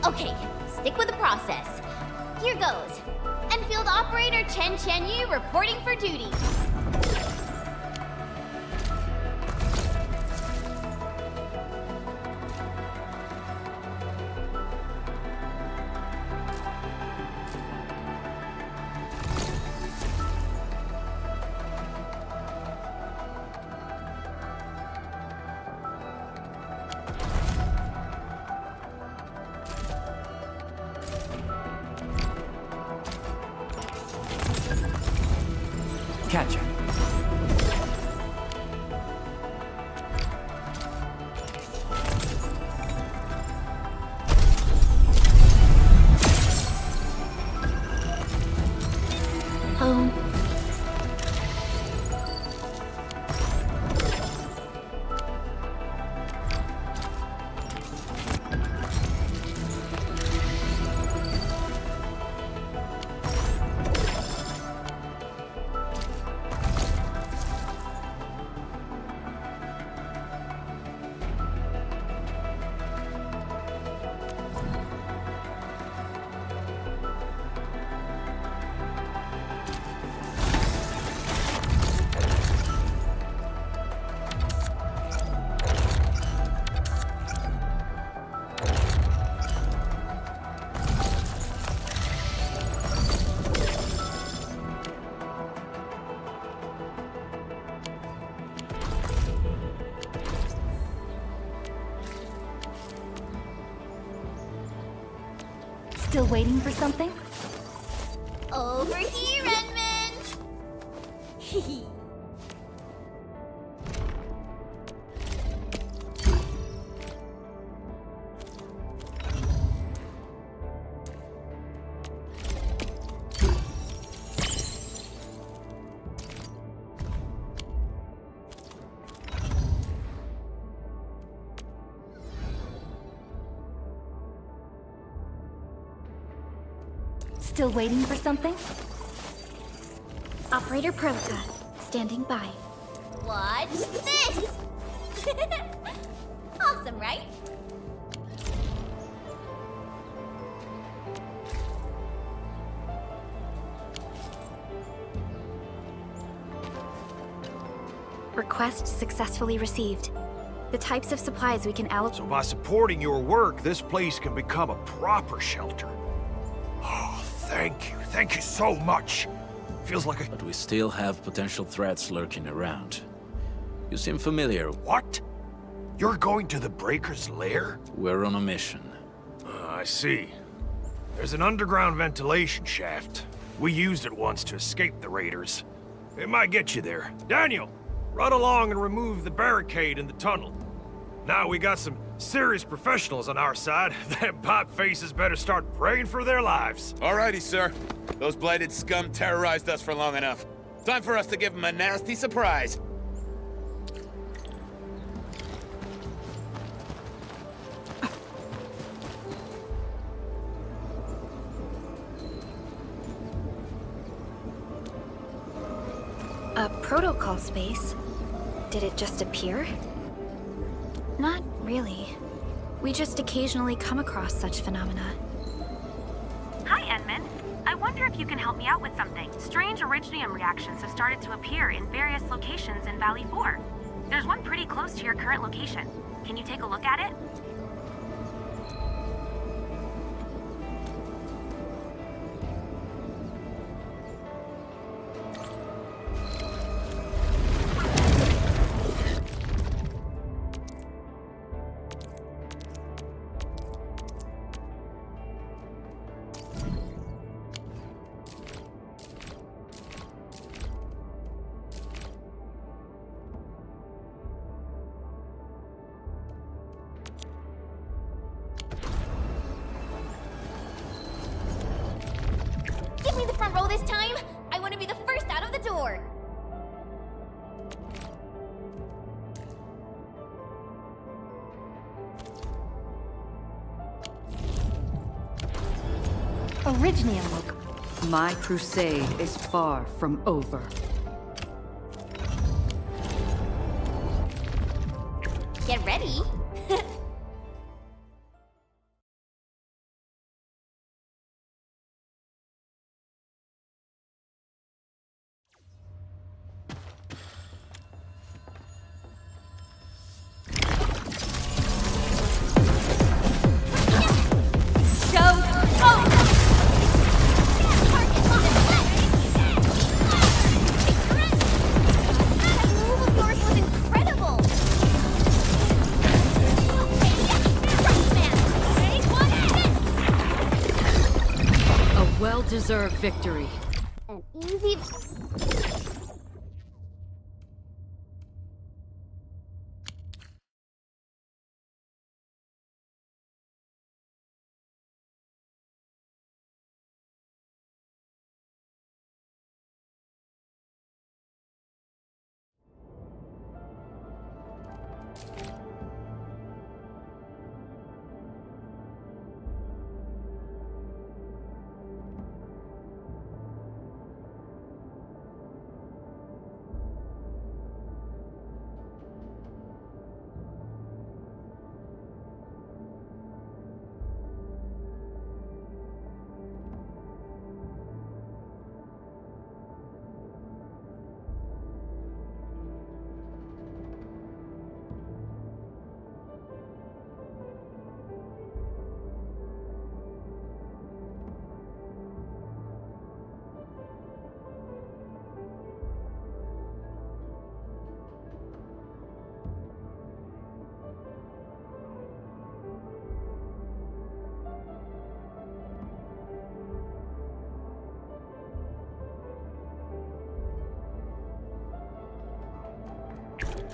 Okay, stick with the process. Here goes. Enfield Operator Chen Yu reporting for duty. catch her. Home. Still waiting for something? Over here, Edmund! Still waiting for something? Operator Prota, standing by. Watch this! Awesome, right? Request successfully received. The types of supplies we can allocate. So by supporting your work, this place can become a proper shelter. Oh, thank you. Thank you so much. Feels like a... But we still have potential threats lurking around. You seem familiar. What? You're going to the Breaker's lair? We're on a mission. I see. There's an underground ventilation shaft. We used it once to escape the raiders. It might get you there. Daniel, run along and remove the barricade in the tunnel. Now we got some serious professionals on our side. Them pipe faces better start praying for their lives. Alrighty, sir. Those blighted scum terrorized us for long enough. Time for us to give them a nasty surprise. A protocol space? Did it just appear? Not really. We just occasionally come across such phenomena. Hi, Edmund. I wonder if you can help me out with something. Strange originium reactions have started to appear in various locations in Valley 4. There's one pretty close to your current location. Can you take a look at it? Give me the front row this time! I want to be the first out of the door! Originium look. My crusade is far from over. Get ready! Well-deserved victory. An easy...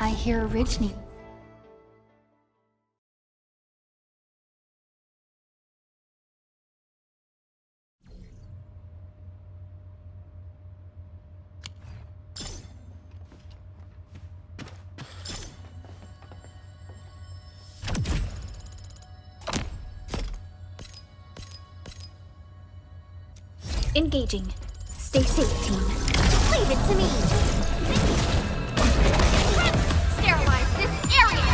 I hear Orignium. Engaging. Stay safe, team. Leave it to me! Sterilize this area!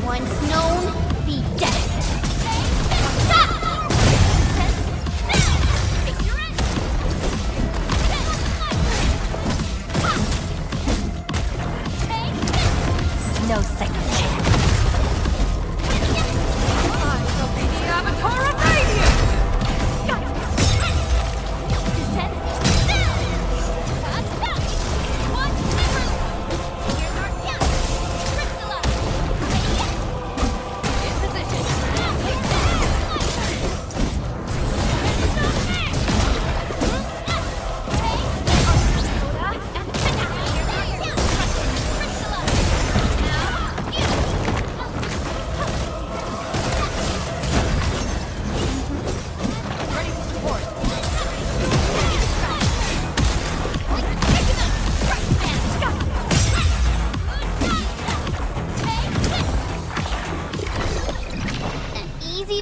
Once known, be dead. No second chance. I shall be the Avatar of Radiance!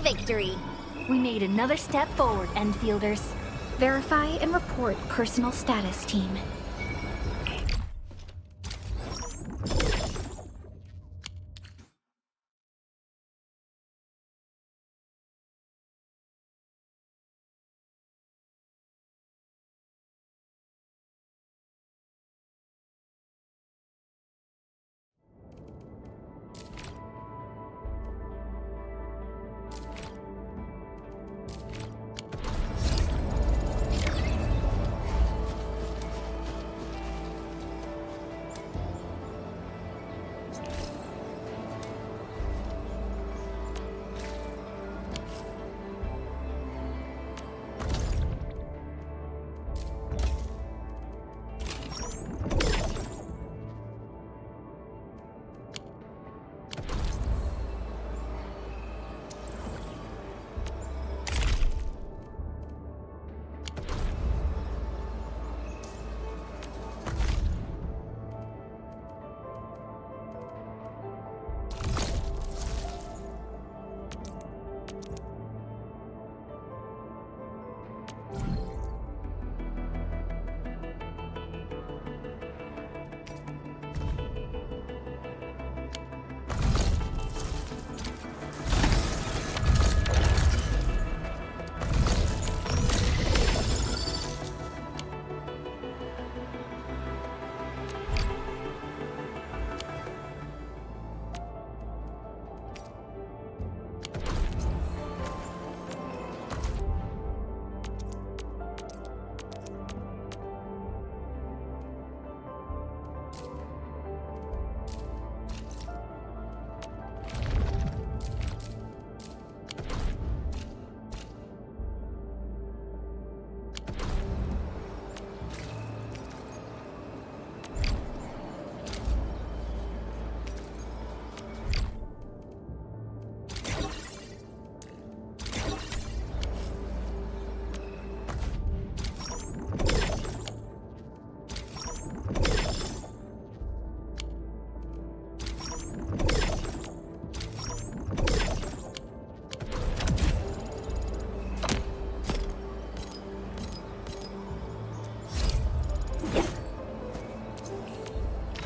Victory. We made another step forward, Endfielders. Verify and report personal status, team.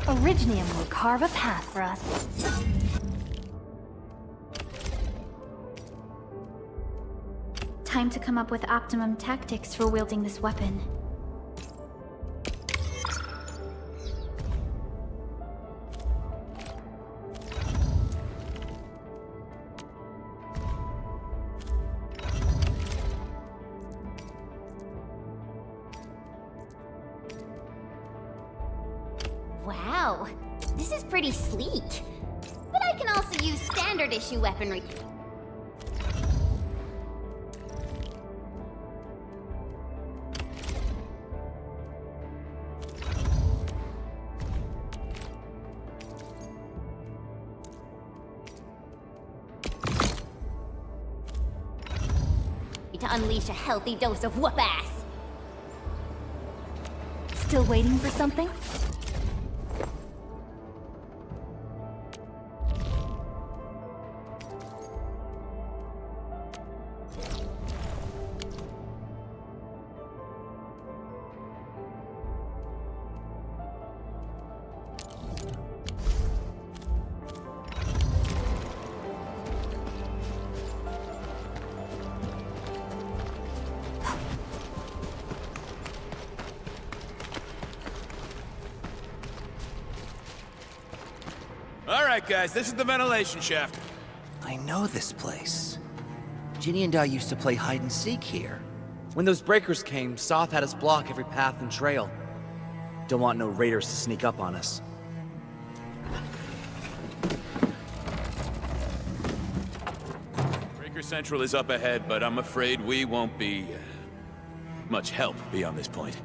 Orignium will carve a path for us. Time to come up with optimum tactics for wielding this weapon. Wow, this is pretty sleek. But I can also use standard issue weaponry. To unleash a healthy dose of whoop-ass. Still waiting for something? Alright guys, this is the ventilation shaft. I know this place. Ginny and I used to play hide and seek here. When those breakers came, Soth had us block every path and trail. Don't want no raiders to sneak up on us. Breaker Central is up ahead, but I'm afraid we won't be much help beyond this point.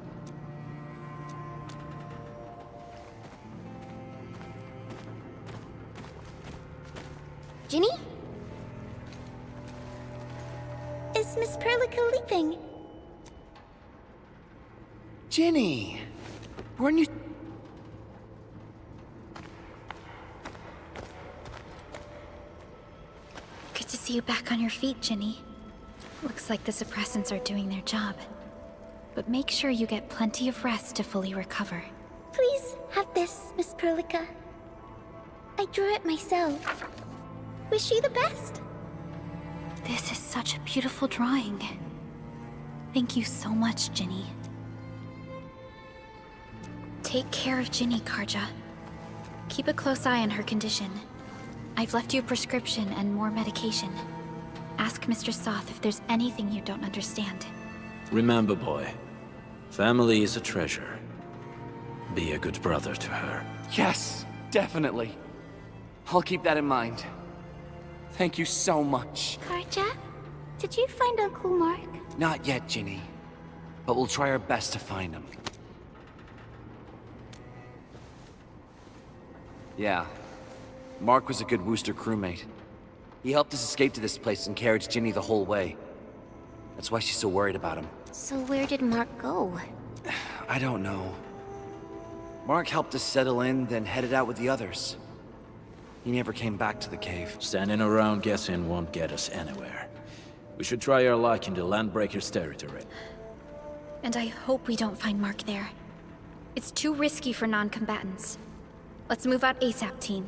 Ginny? Is Miss Perlica leaving? Ginny! Weren't you... Good to see you back on your feet, Ginny. Looks like the suppressants are doing their job. But make sure you get plenty of rest to fully recover. Please have this, Miss Perlica. I drew it myself. Wish you the best. This is such a beautiful drawing. Thank you so much, Ginny. Take care of Ginny, Karja. Keep a close eye on her condition. I've left you a prescription and more medication. Ask Mr. Soth if there's anything you don't understand. Remember, boy, family is a treasure. Be a good brother to her. Yes, definitely. I'll keep that in mind. Thank you so much. Karja, did you find Uncle Mark? Not yet, Ginny. But we'll try our best to find him. Yeah. Mark was a good Wooster crewmate. He helped us escape to this place and carried Ginny the whole way. That's why she's so worried about him. So where did Mark go? I don't know. Mark helped us settle in, then headed out with the others. He never came back to the cave. Standing around guessing won't get us anywhere. We should try our luck in the Landbreakers' territory. And I hope we don't find Mark there. It's too risky for non-combatants. Let's move out ASAP, team.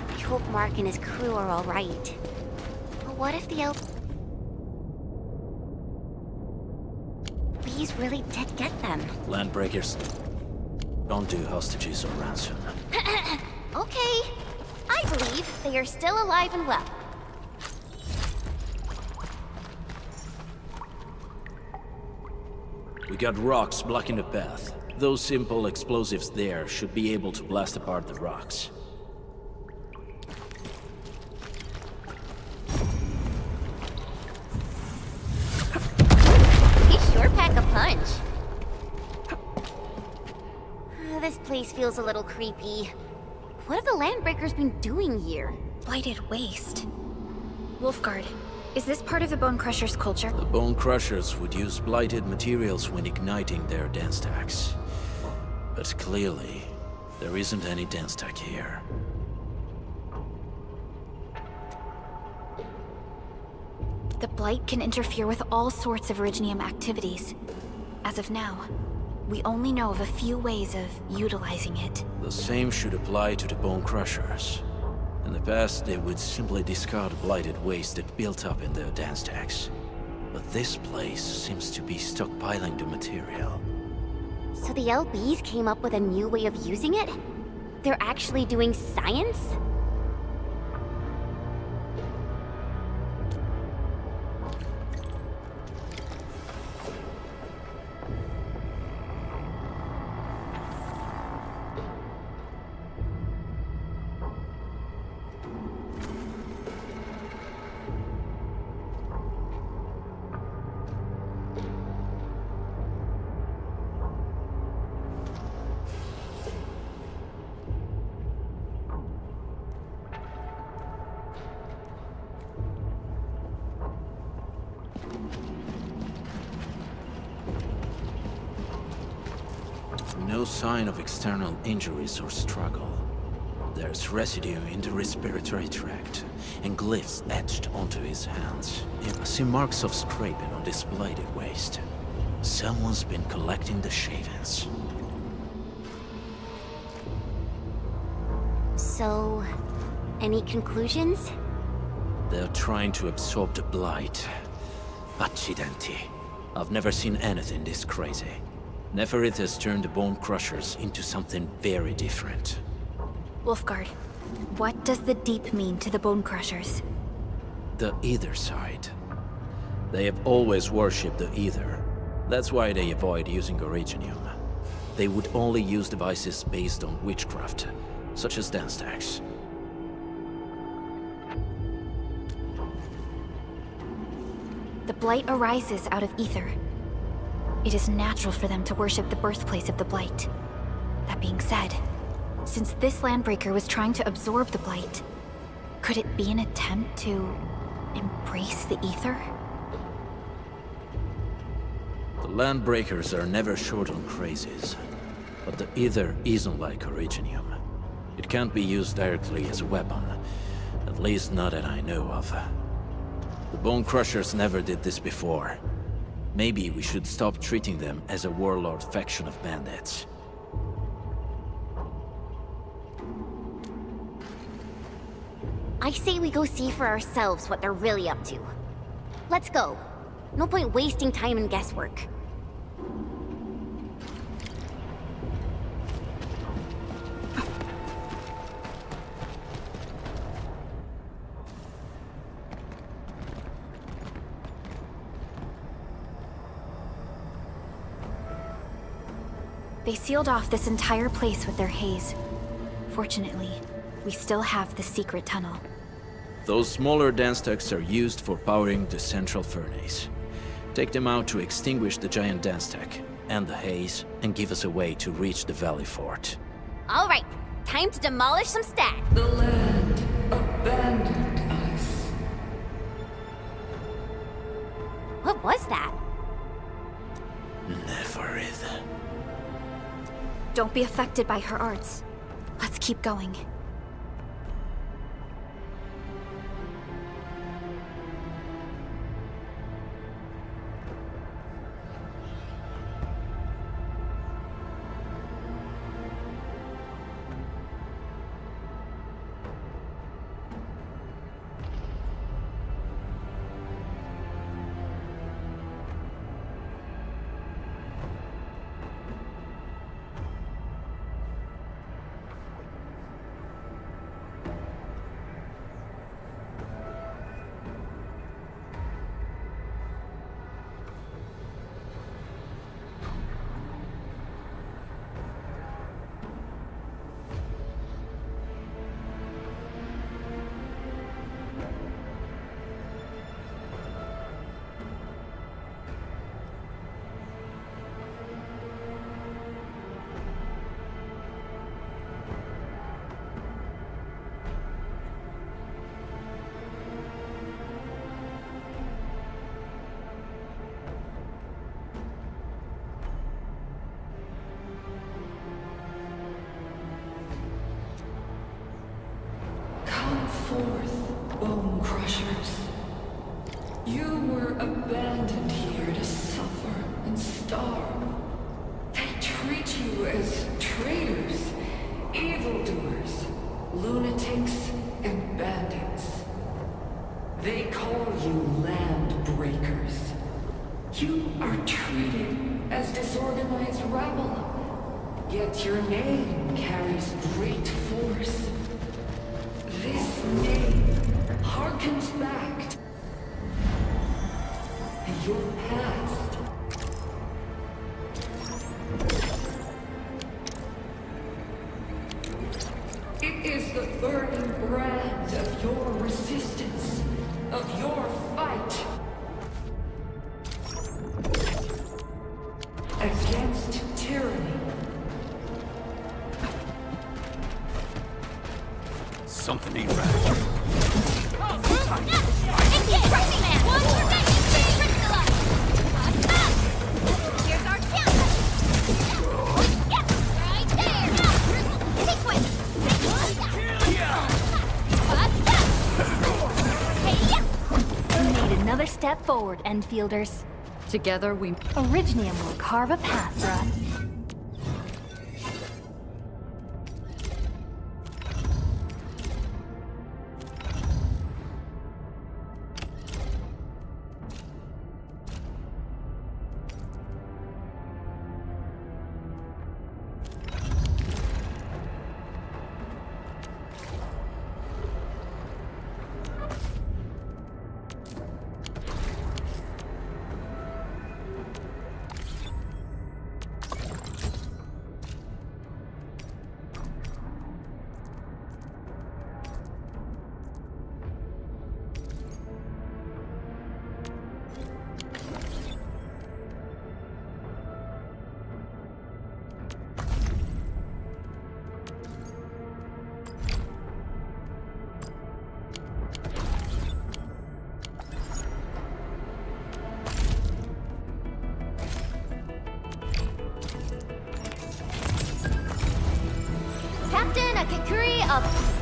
I hope Mark and his crew are all right. But what if the LBs really did get them? Landbreakers don't do hostages or ransom. Okay. I believe they are still alive and well. We got rocks blocking the path. Those simple explosives there should be able to blast apart the rocks. He sure pack a punch. This place feels a little creepy. What have the Landbreakers been doing here? Blighted waste. Wolfguard, is this part of the Bone Crusher's culture? The Bone Crushers would use blighted materials when igniting their dance stacks. But clearly, there isn't any dance stack here. The Blight can interfere with all sorts of Originium activities. As of now, we only know of a few ways of utilizing it. The same should apply to the Bone Crushers. In the past, they would simply discard blighted waste that built up in their dance stacks. But this place seems to be stockpiling the material. So the LBs came up with a new way of using it? They're actually doing science? no sign of external injuries or struggle. There's residue in the respiratory tract, and glyphs etched onto his hands. I see marks of scraping on this bladed waist. Someone's been collecting the shavings. So, any conclusions? They're trying to absorb the blight. Accidenti. I've never seen anything this crazy. Neferith has turned the Bone Crushers into something very different. Wolfguard, what does the Deep mean to the Bone Crushers? The Ether side. They have always worshipped the Ether. That's why they avoid using Originium. They would only use devices based on witchcraft, such as dance stacks. The Blight arises out of Ether. It is natural for them to worship the birthplace of the Blight. That being said, since this Landbreaker was trying to absorb the Blight, could it be an attempt to embrace the Ether? The Landbreakers are never short on crazes, but the Ether isn't like Originium. It can't be used directly as a weapon, at least not that I know of. The Bone Crushers never did this before. Maybe we should stop treating them as a warlord faction of bandits. I say we go see for ourselves what they're really up to. Let's go. No point wasting time in guesswork. They sealed off this entire place with their haze. Fortunately, we still have the secret tunnel. Those smaller dance stacks are used for powering the central furnace. Take them out to extinguish the giant dance stack, and the haze, and give us a way to reach the Valley Fort. All right, time to demolish some stacks. The land abandoned us. What was that? Neferith. Don't be affected by her arts. Let's keep going. Forth, Bone Crushers. You were abandoned here to suffer and starve. They treat you as traitors, evildoers, lunatics, and bandits. They call you Landbreakers. You are treated as disorganized rabble, yet your name carries great force. This name harkens back to your past. It is the burning brand of your resistance, of your fight against tyranny. Something ain't right. Here's our chance! another step forward, Endfielders. Together we... Originium will carve a path for us. Captain Akakuri of...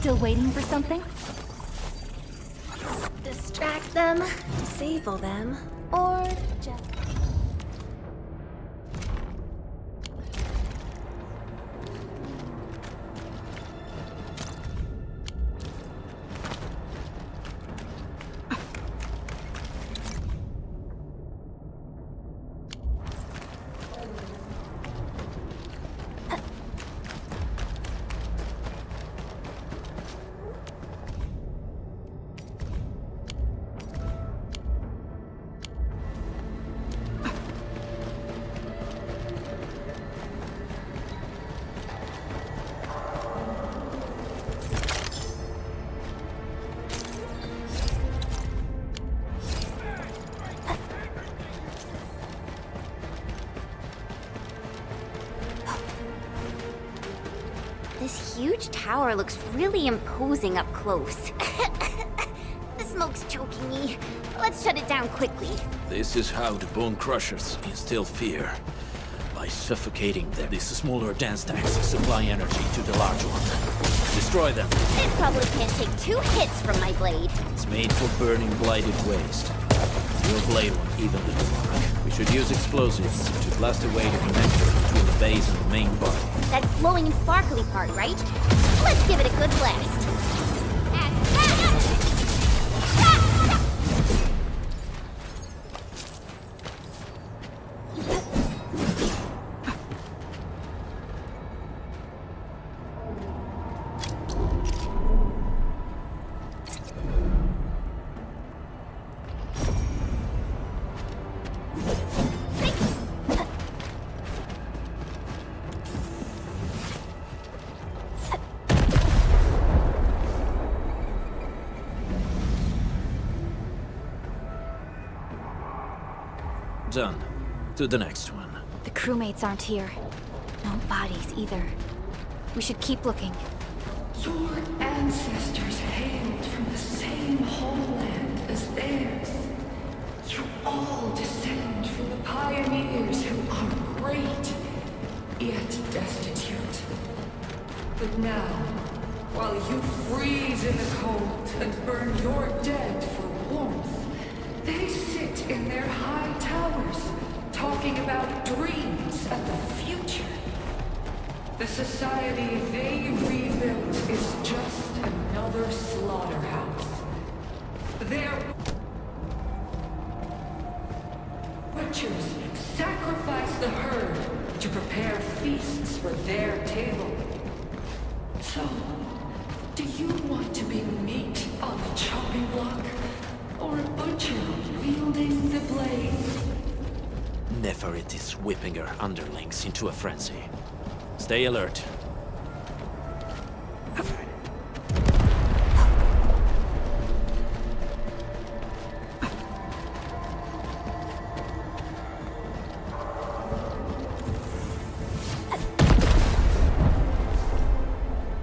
Still waiting for something? Distract them, disable them, or just... This huge tower looks really imposing up close. The smoke's choking me. Let's shut it down quickly. This is how the Bone Crushers instill fear. By suffocating them, these smaller dance stacks supply energy to the large one. Destroy them. This probably can't take 2 hits from my blade. It's made for burning blighted waste. Your blade won't even do the work. We should use explosives to blast away the connector between the base and the main body. That glowing and sparkly part, right? Let's give it a good blast. Done. To the next one. The crewmates aren't here. No bodies either. We should keep looking. Your ancestors hailed from the same homeland as theirs. You all descend from the pioneers who are great, yet destitute. But now, while you freeze in the cold and burn your dead for warmth, They sit in their high towers, talking about dreams and the future. The society they rebuilt is just another slaughterhouse. Their butchers sacrifice the herd to prepare feasts for their table. So, do you want to be meat on the chopping block, or a butcher wielding the blade? Neferit is whipping her underlings into a frenzy. Stay alert.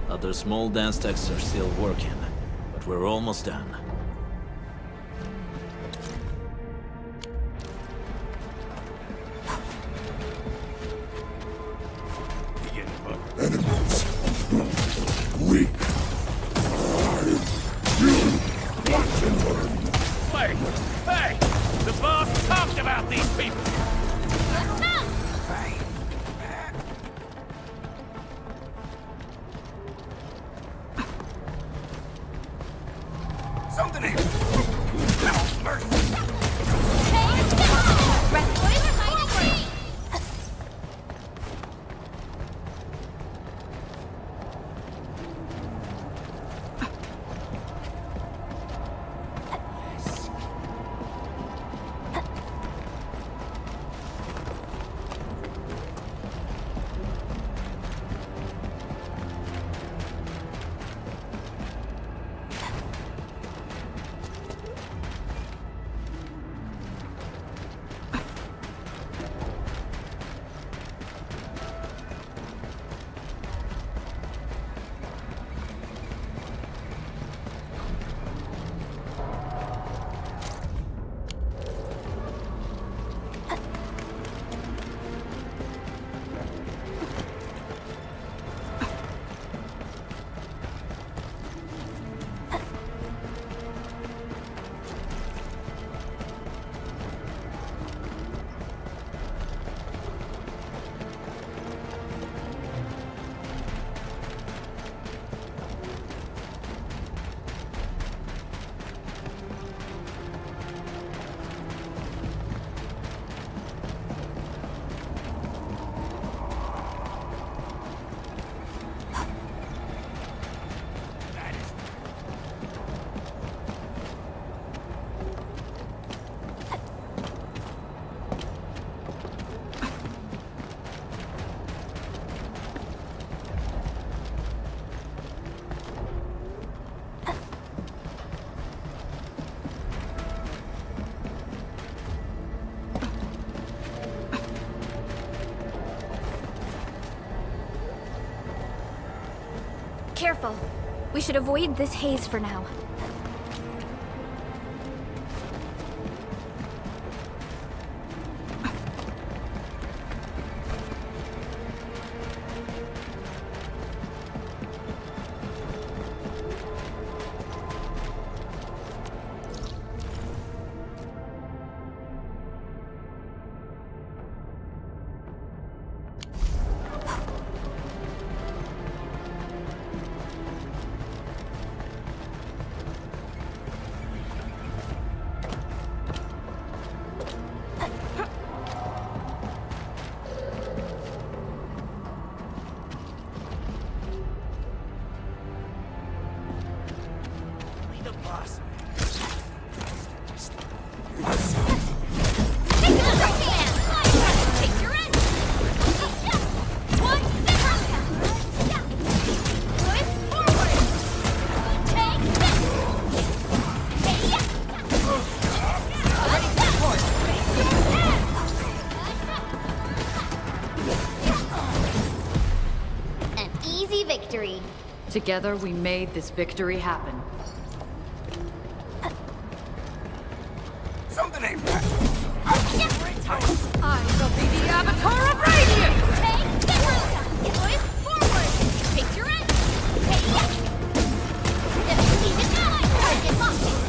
Other small dance techs are still working, but we're almost done. Enemies. Weak. Watch and learn. Wait! Hey! The boss talked about these people! Something here! No mercy! Careful. We should avoid this haze for now. Victory. Together, we made this victory happen. Something ain't right. I shall be the Avatar of Radiance! Take the road! Get boys forward! Take your end! Hey, yeah! Just keep it going! Target locked!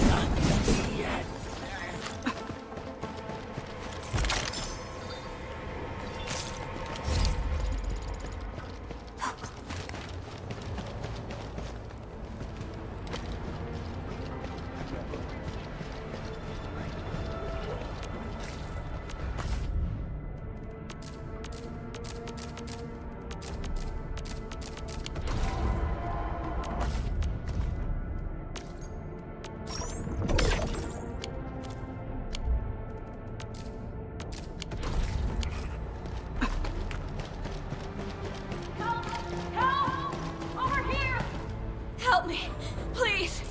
Please!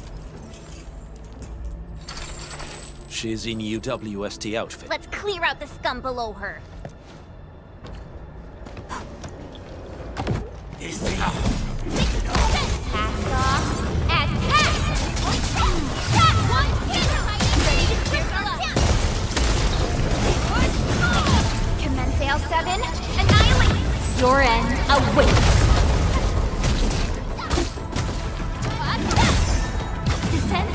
She's in UWST outfit. Let's clear out the scum below her. Pass off. As pass! That one hit! Ready to crystal up! Commence AL7. Annihilate! Your end awaits. Descend.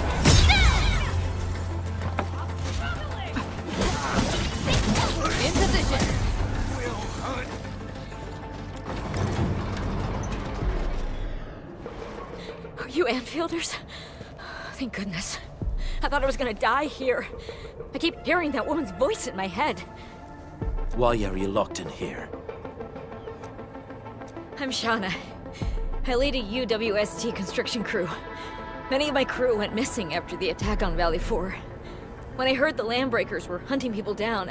In position. Are you Enfielders? Thank goodness. I thought I was gonna die here. I keep hearing that woman's voice in my head. Why are you locked in here? I'm Shauna. I lead a UWST construction crew. Many of my crew went missing after the attack on Valley 4. When I heard the Landbreakers were hunting people down,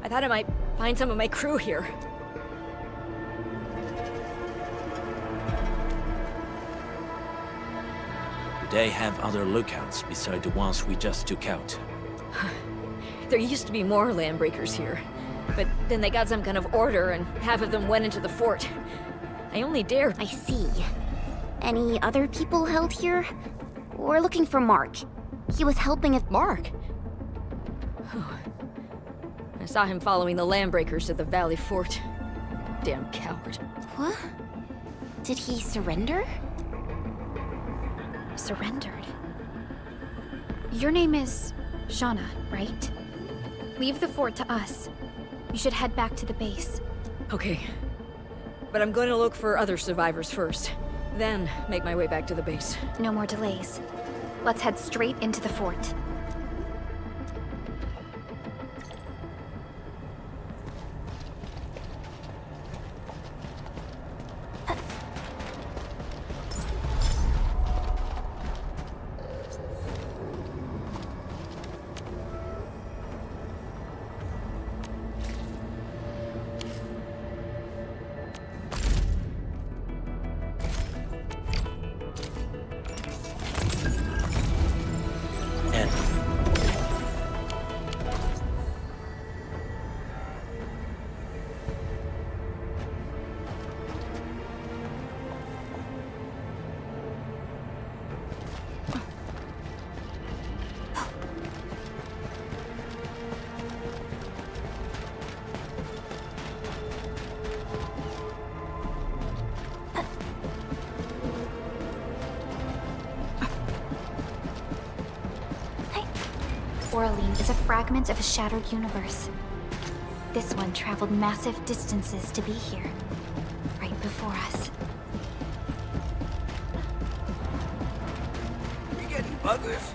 I thought I might find some of my crew here. Do they have other lookouts beside the ones we just took out? There used to be more Landbreakers here, but then they got some kind of order and half of them went into the fort. I only dared... I see. Any other people held here? We're looking for Mark. He was helping at Mark? I saw him following the Landbreakers to the Valley Fort. Damn coward. What? Did he surrender? Surrendered. Your name is Shauna, right? Leave the fort to us. You should head back to the base. Okay. But I'm going to look for other survivors first. Then make my way back to the base. No more delays. Let's head straight into the fort. Oraline is a fragment of a shattered universe. This one traveled massive distances to be here, right before us. You getting buggers?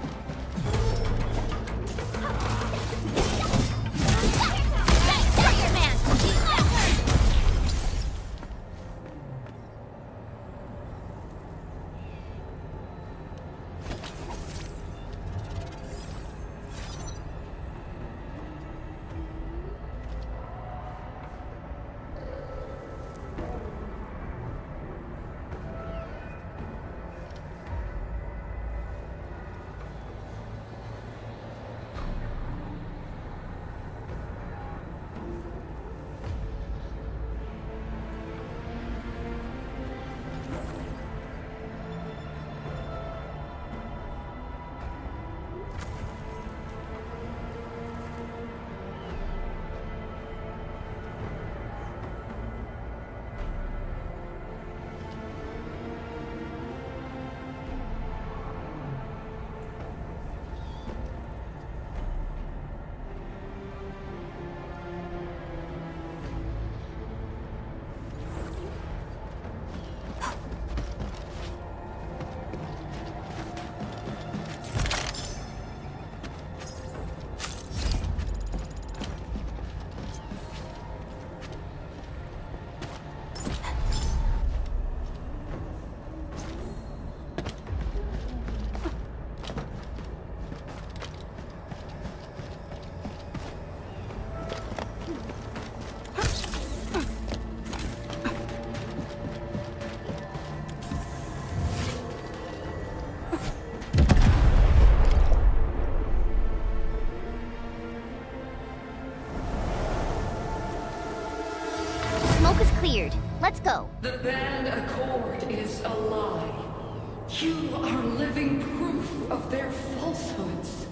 of their falsehoods.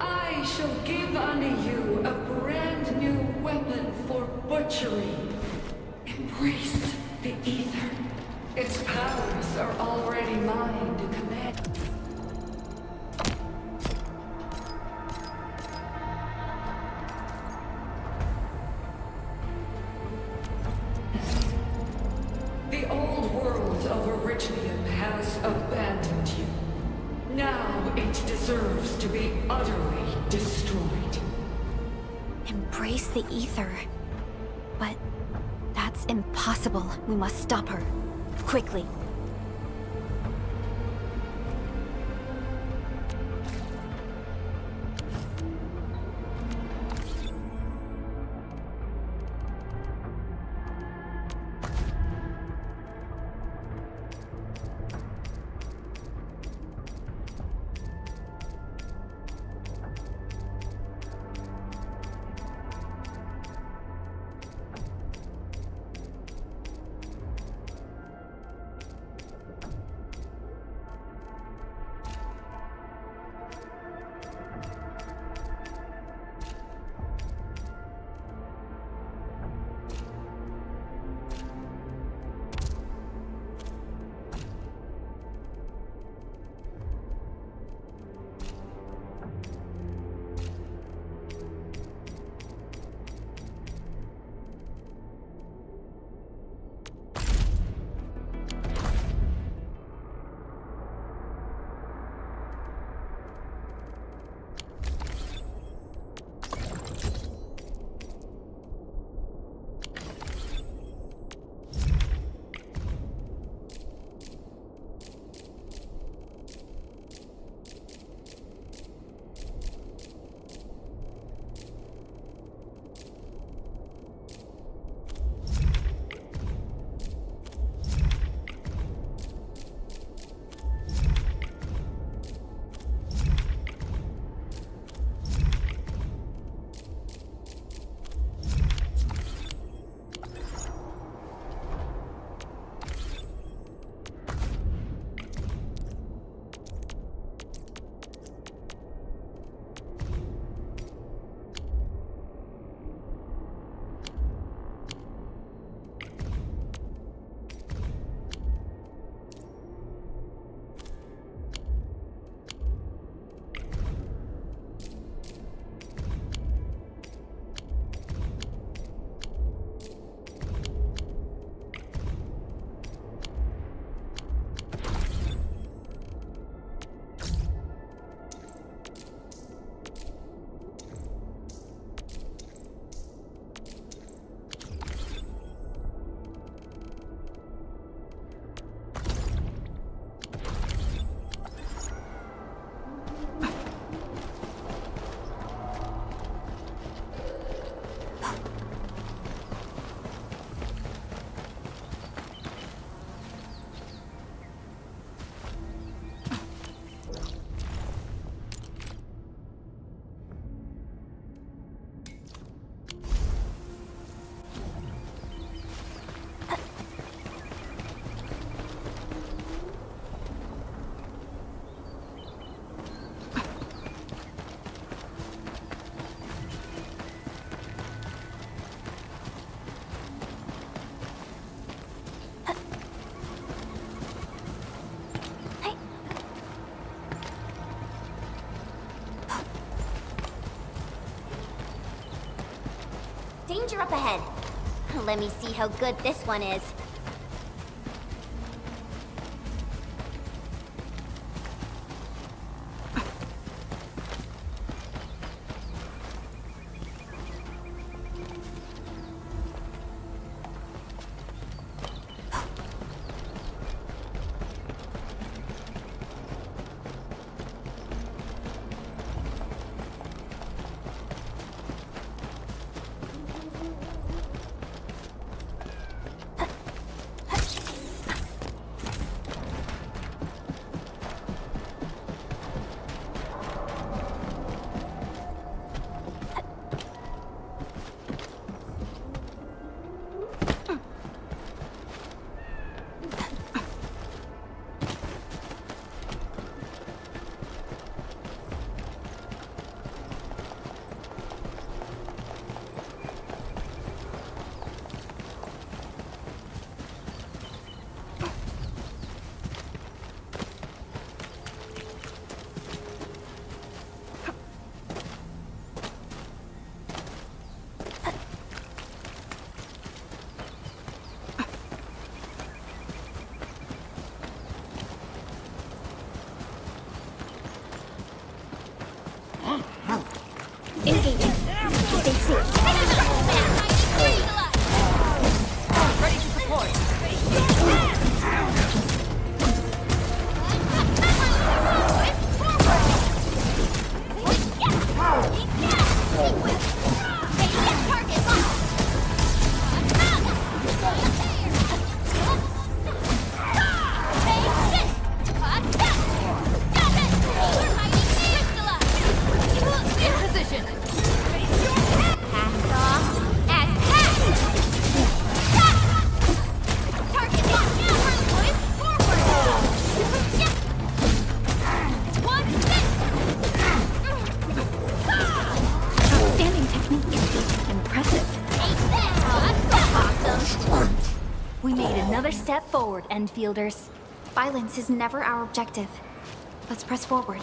I shall give unto you a brand new weapon for butchery. Embrace the ether. Its powers are already mine to command. The old world of Originium has abandoned you. Now it deserves to be utterly destroyed. Embrace the ether. But that's impossible. We must stop her. Quickly. Danger up ahead. Let me see how good this one is. Another step forward, Endfielders. Violence is never our objective. Let's press forward.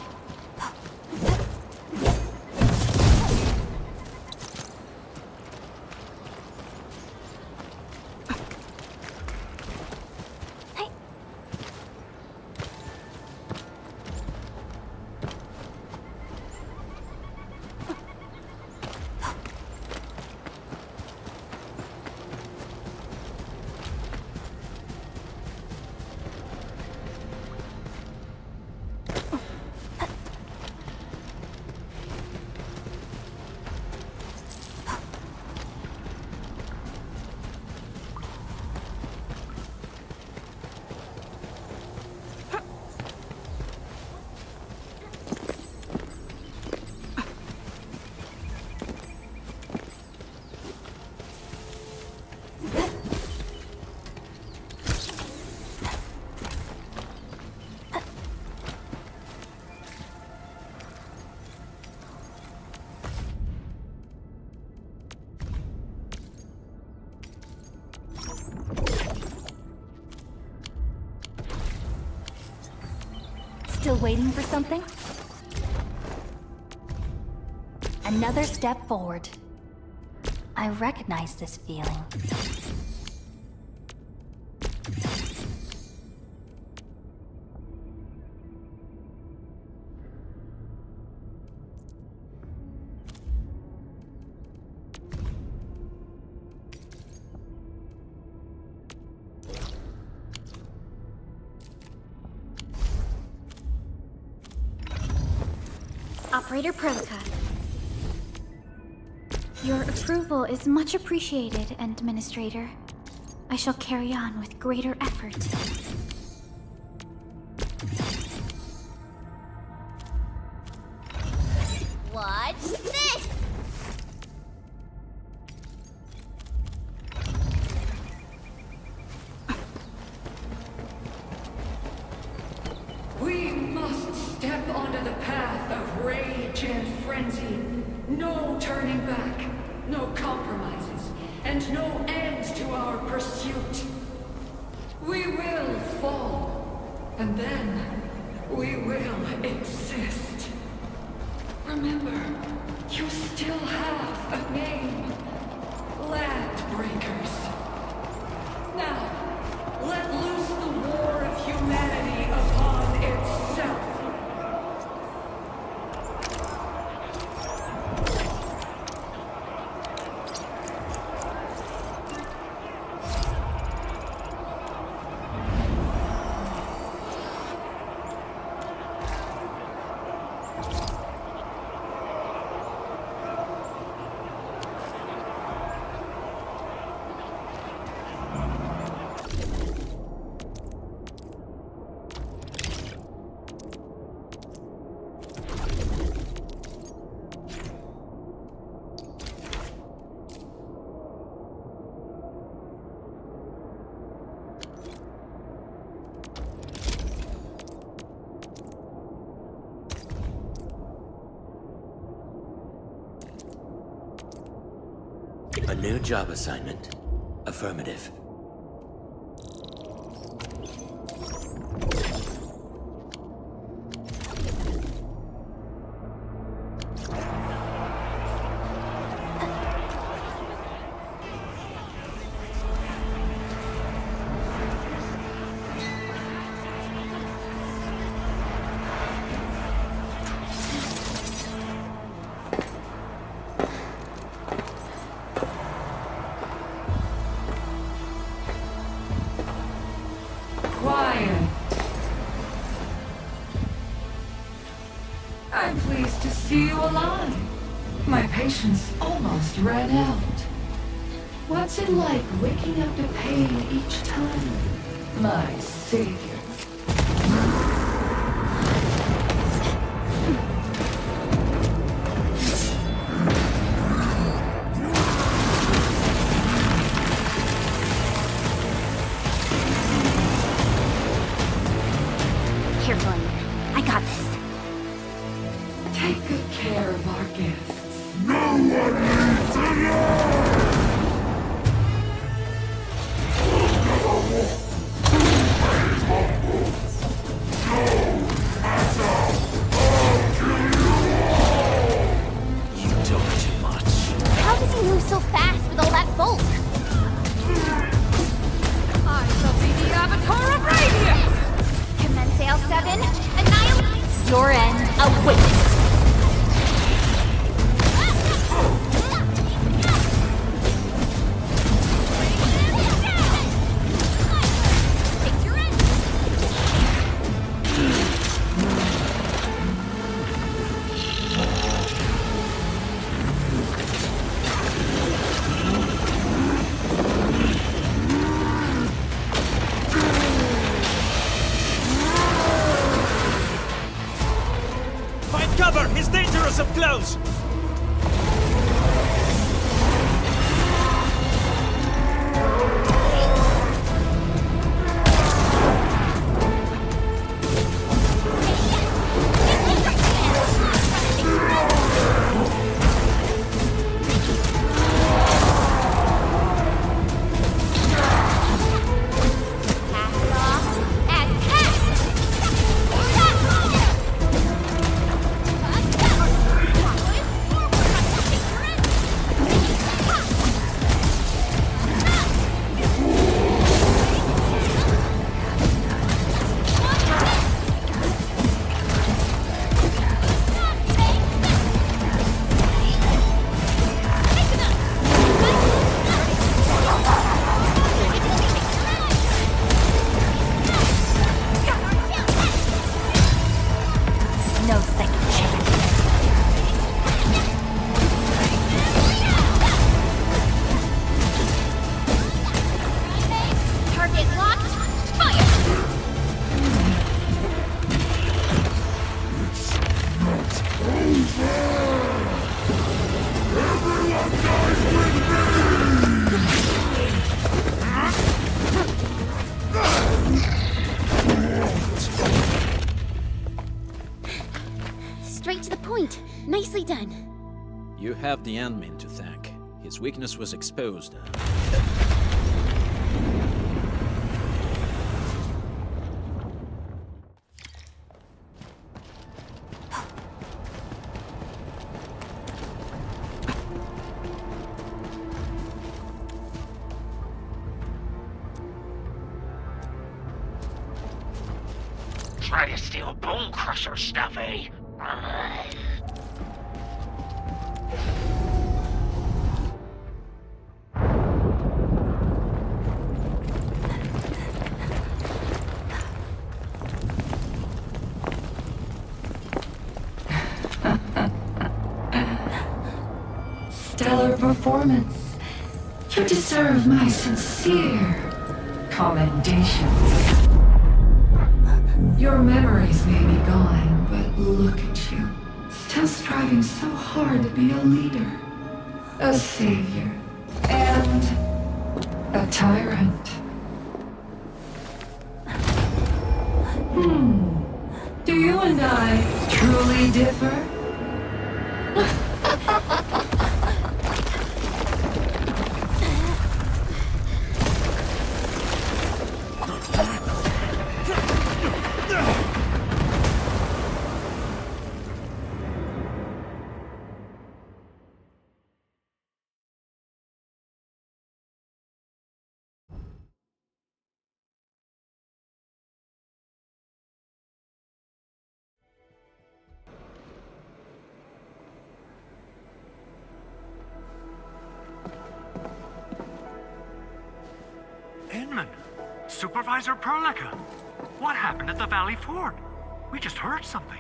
Still waiting for something? Another step forward. I recognize this feeling. Operator Prelica. Your approval is much appreciated, Administrator. I shall carry on with greater effort. Watch this! We must step onto the path of rage and frenzy. No turning back, no compromises, and no end to our pursuit. We will fall, and then we will exist. Remember, you still have a name. Landbreakers. Now, let loose the war of humanity upon itself. A new job assignment. Affirmative. Quiet. I'm pleased to see you alive. My patience almost ran out. What's it like waking up to pain each time? My savior. Careful, Onion. I got this. Take good care of our guests. No one needs to know! We'll never walk Your end awaits. Cover! He's dangerous up close! Straight to the point. Nicely done. You have the admin to thank. His weakness was exposed. Try to steal Bone Crusher stuff, eh? Stellar performance. You deserve my sincere commendations. Your memories may be gone, but look at you. Still striving so hard to be a leader, a savior, and a tyrant. Do you and I truly differ? Inman, Supervisor Perlica, what happened at the Valley Fort? We just heard something.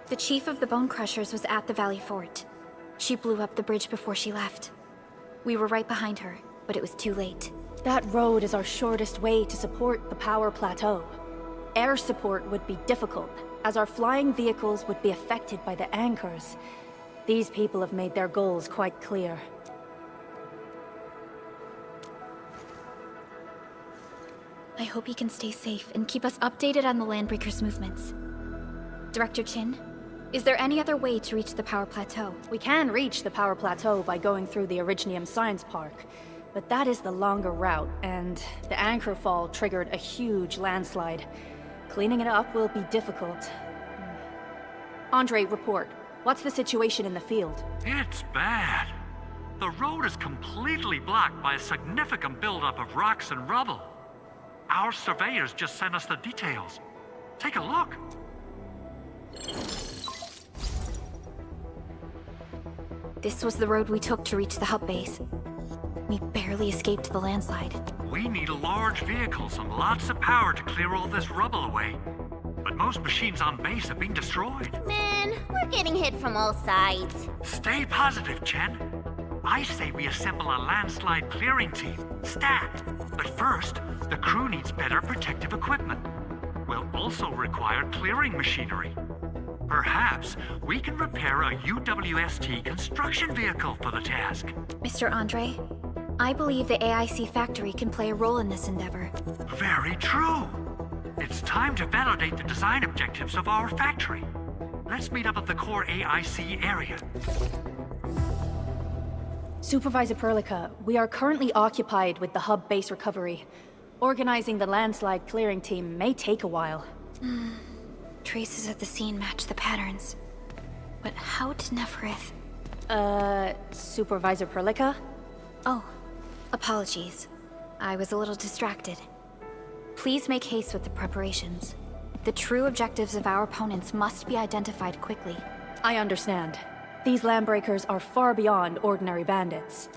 The chief of the Bone Crushers was at the Valley Fort. She blew up the bridge before she left. We were right behind her, but it was too late. That road is our shortest way to support the power plateau. Air support would be difficult, as our flying vehicles would be affected by the anchors. These people have made their goals quite clear. I hope he can stay safe and keep us updated on the Landbreakers' movements. Director Chin, is there any other way to reach the power plateau? We can reach the power plateau by going through the Originium Science Park, but that is the longer route, and the anchor fall triggered a huge landslide. Cleaning it up will be difficult. Andre, report. What's the situation in the field? It's bad. The road is completely blocked by a significant buildup of rocks and rubble. Our surveyors just sent us the details. Take a look. This was the road we took to reach the hub base. We barely escaped the landslide. We need large vehicles and lots of power to clear all this rubble away. But most machines on base have been destroyed. Man, we're getting hit from all sides. Stay positive, Chen. I say we assemble a landslide clearing team, stat. But first, the crew needs better protective equipment. We'll also require clearing machinery. Perhaps we can repair a UWST construction vehicle for the task. Mr. Andre, I believe the AIC factory can play a role in this endeavor. Very true. It's time to validate the design objectives of our factory. Let's meet up at the core AIC area. Supervisor Perlica, we are currently occupied with the hub base recovery. Organizing the landslide clearing team may take a while. Traces at the scene match the patterns. But how did Neferith... Supervisor Perlica? Oh, apologies. I was a little distracted. Please make haste with the preparations. The true objectives of our opponents must be identified quickly. I understand. These landbreakers are far beyond ordinary bandits.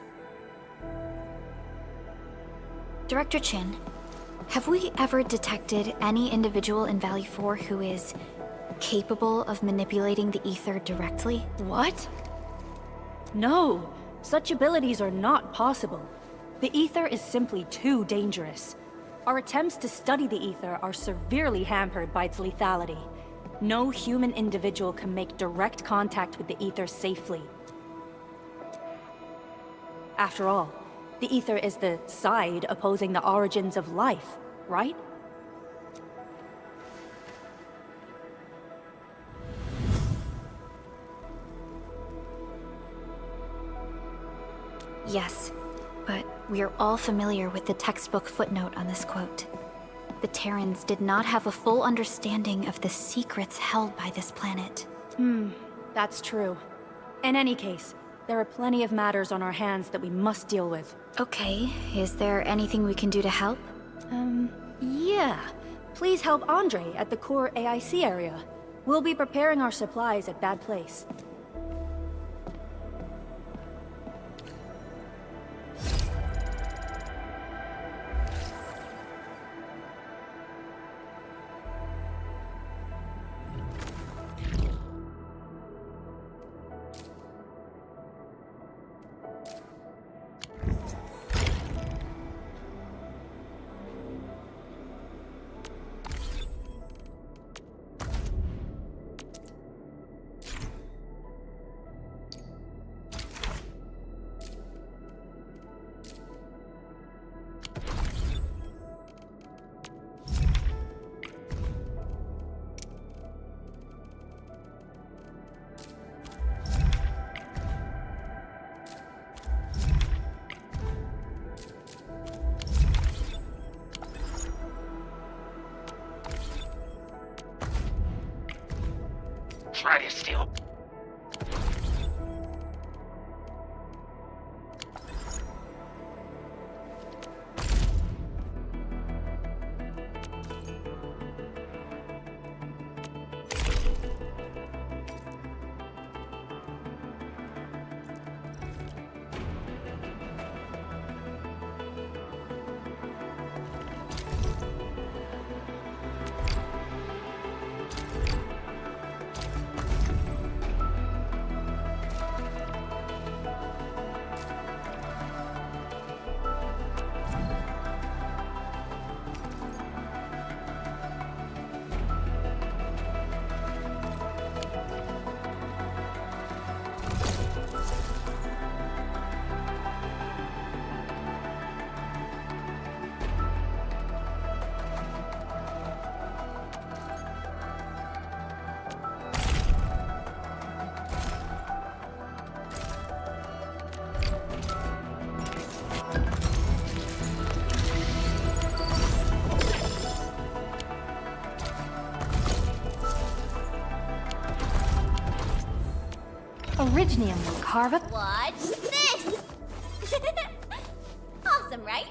Director Chin, have we ever detected any individual in Valley 4 who is capable of manipulating the ether directly? What? No, such abilities are not possible. The ether is simply too dangerous. Our attempts to study the ether are severely hampered by its lethality. No human individual can make direct contact with the ether safely. After all, the ether is the side opposing the origins of life, right? Yes, but we are all familiar with the textbook footnote on this quote. The Terrans did not have a full understanding of the secrets held by this planet. That's true. In any case, there are plenty of matters on our hands that we must deal with. Okay, is there anything we can do to help? Yeah. Please help Andre at the core AIC area. We'll be preparing our supplies at that place. Try to steal. Originium will carve up. Watch this! Awesome, right?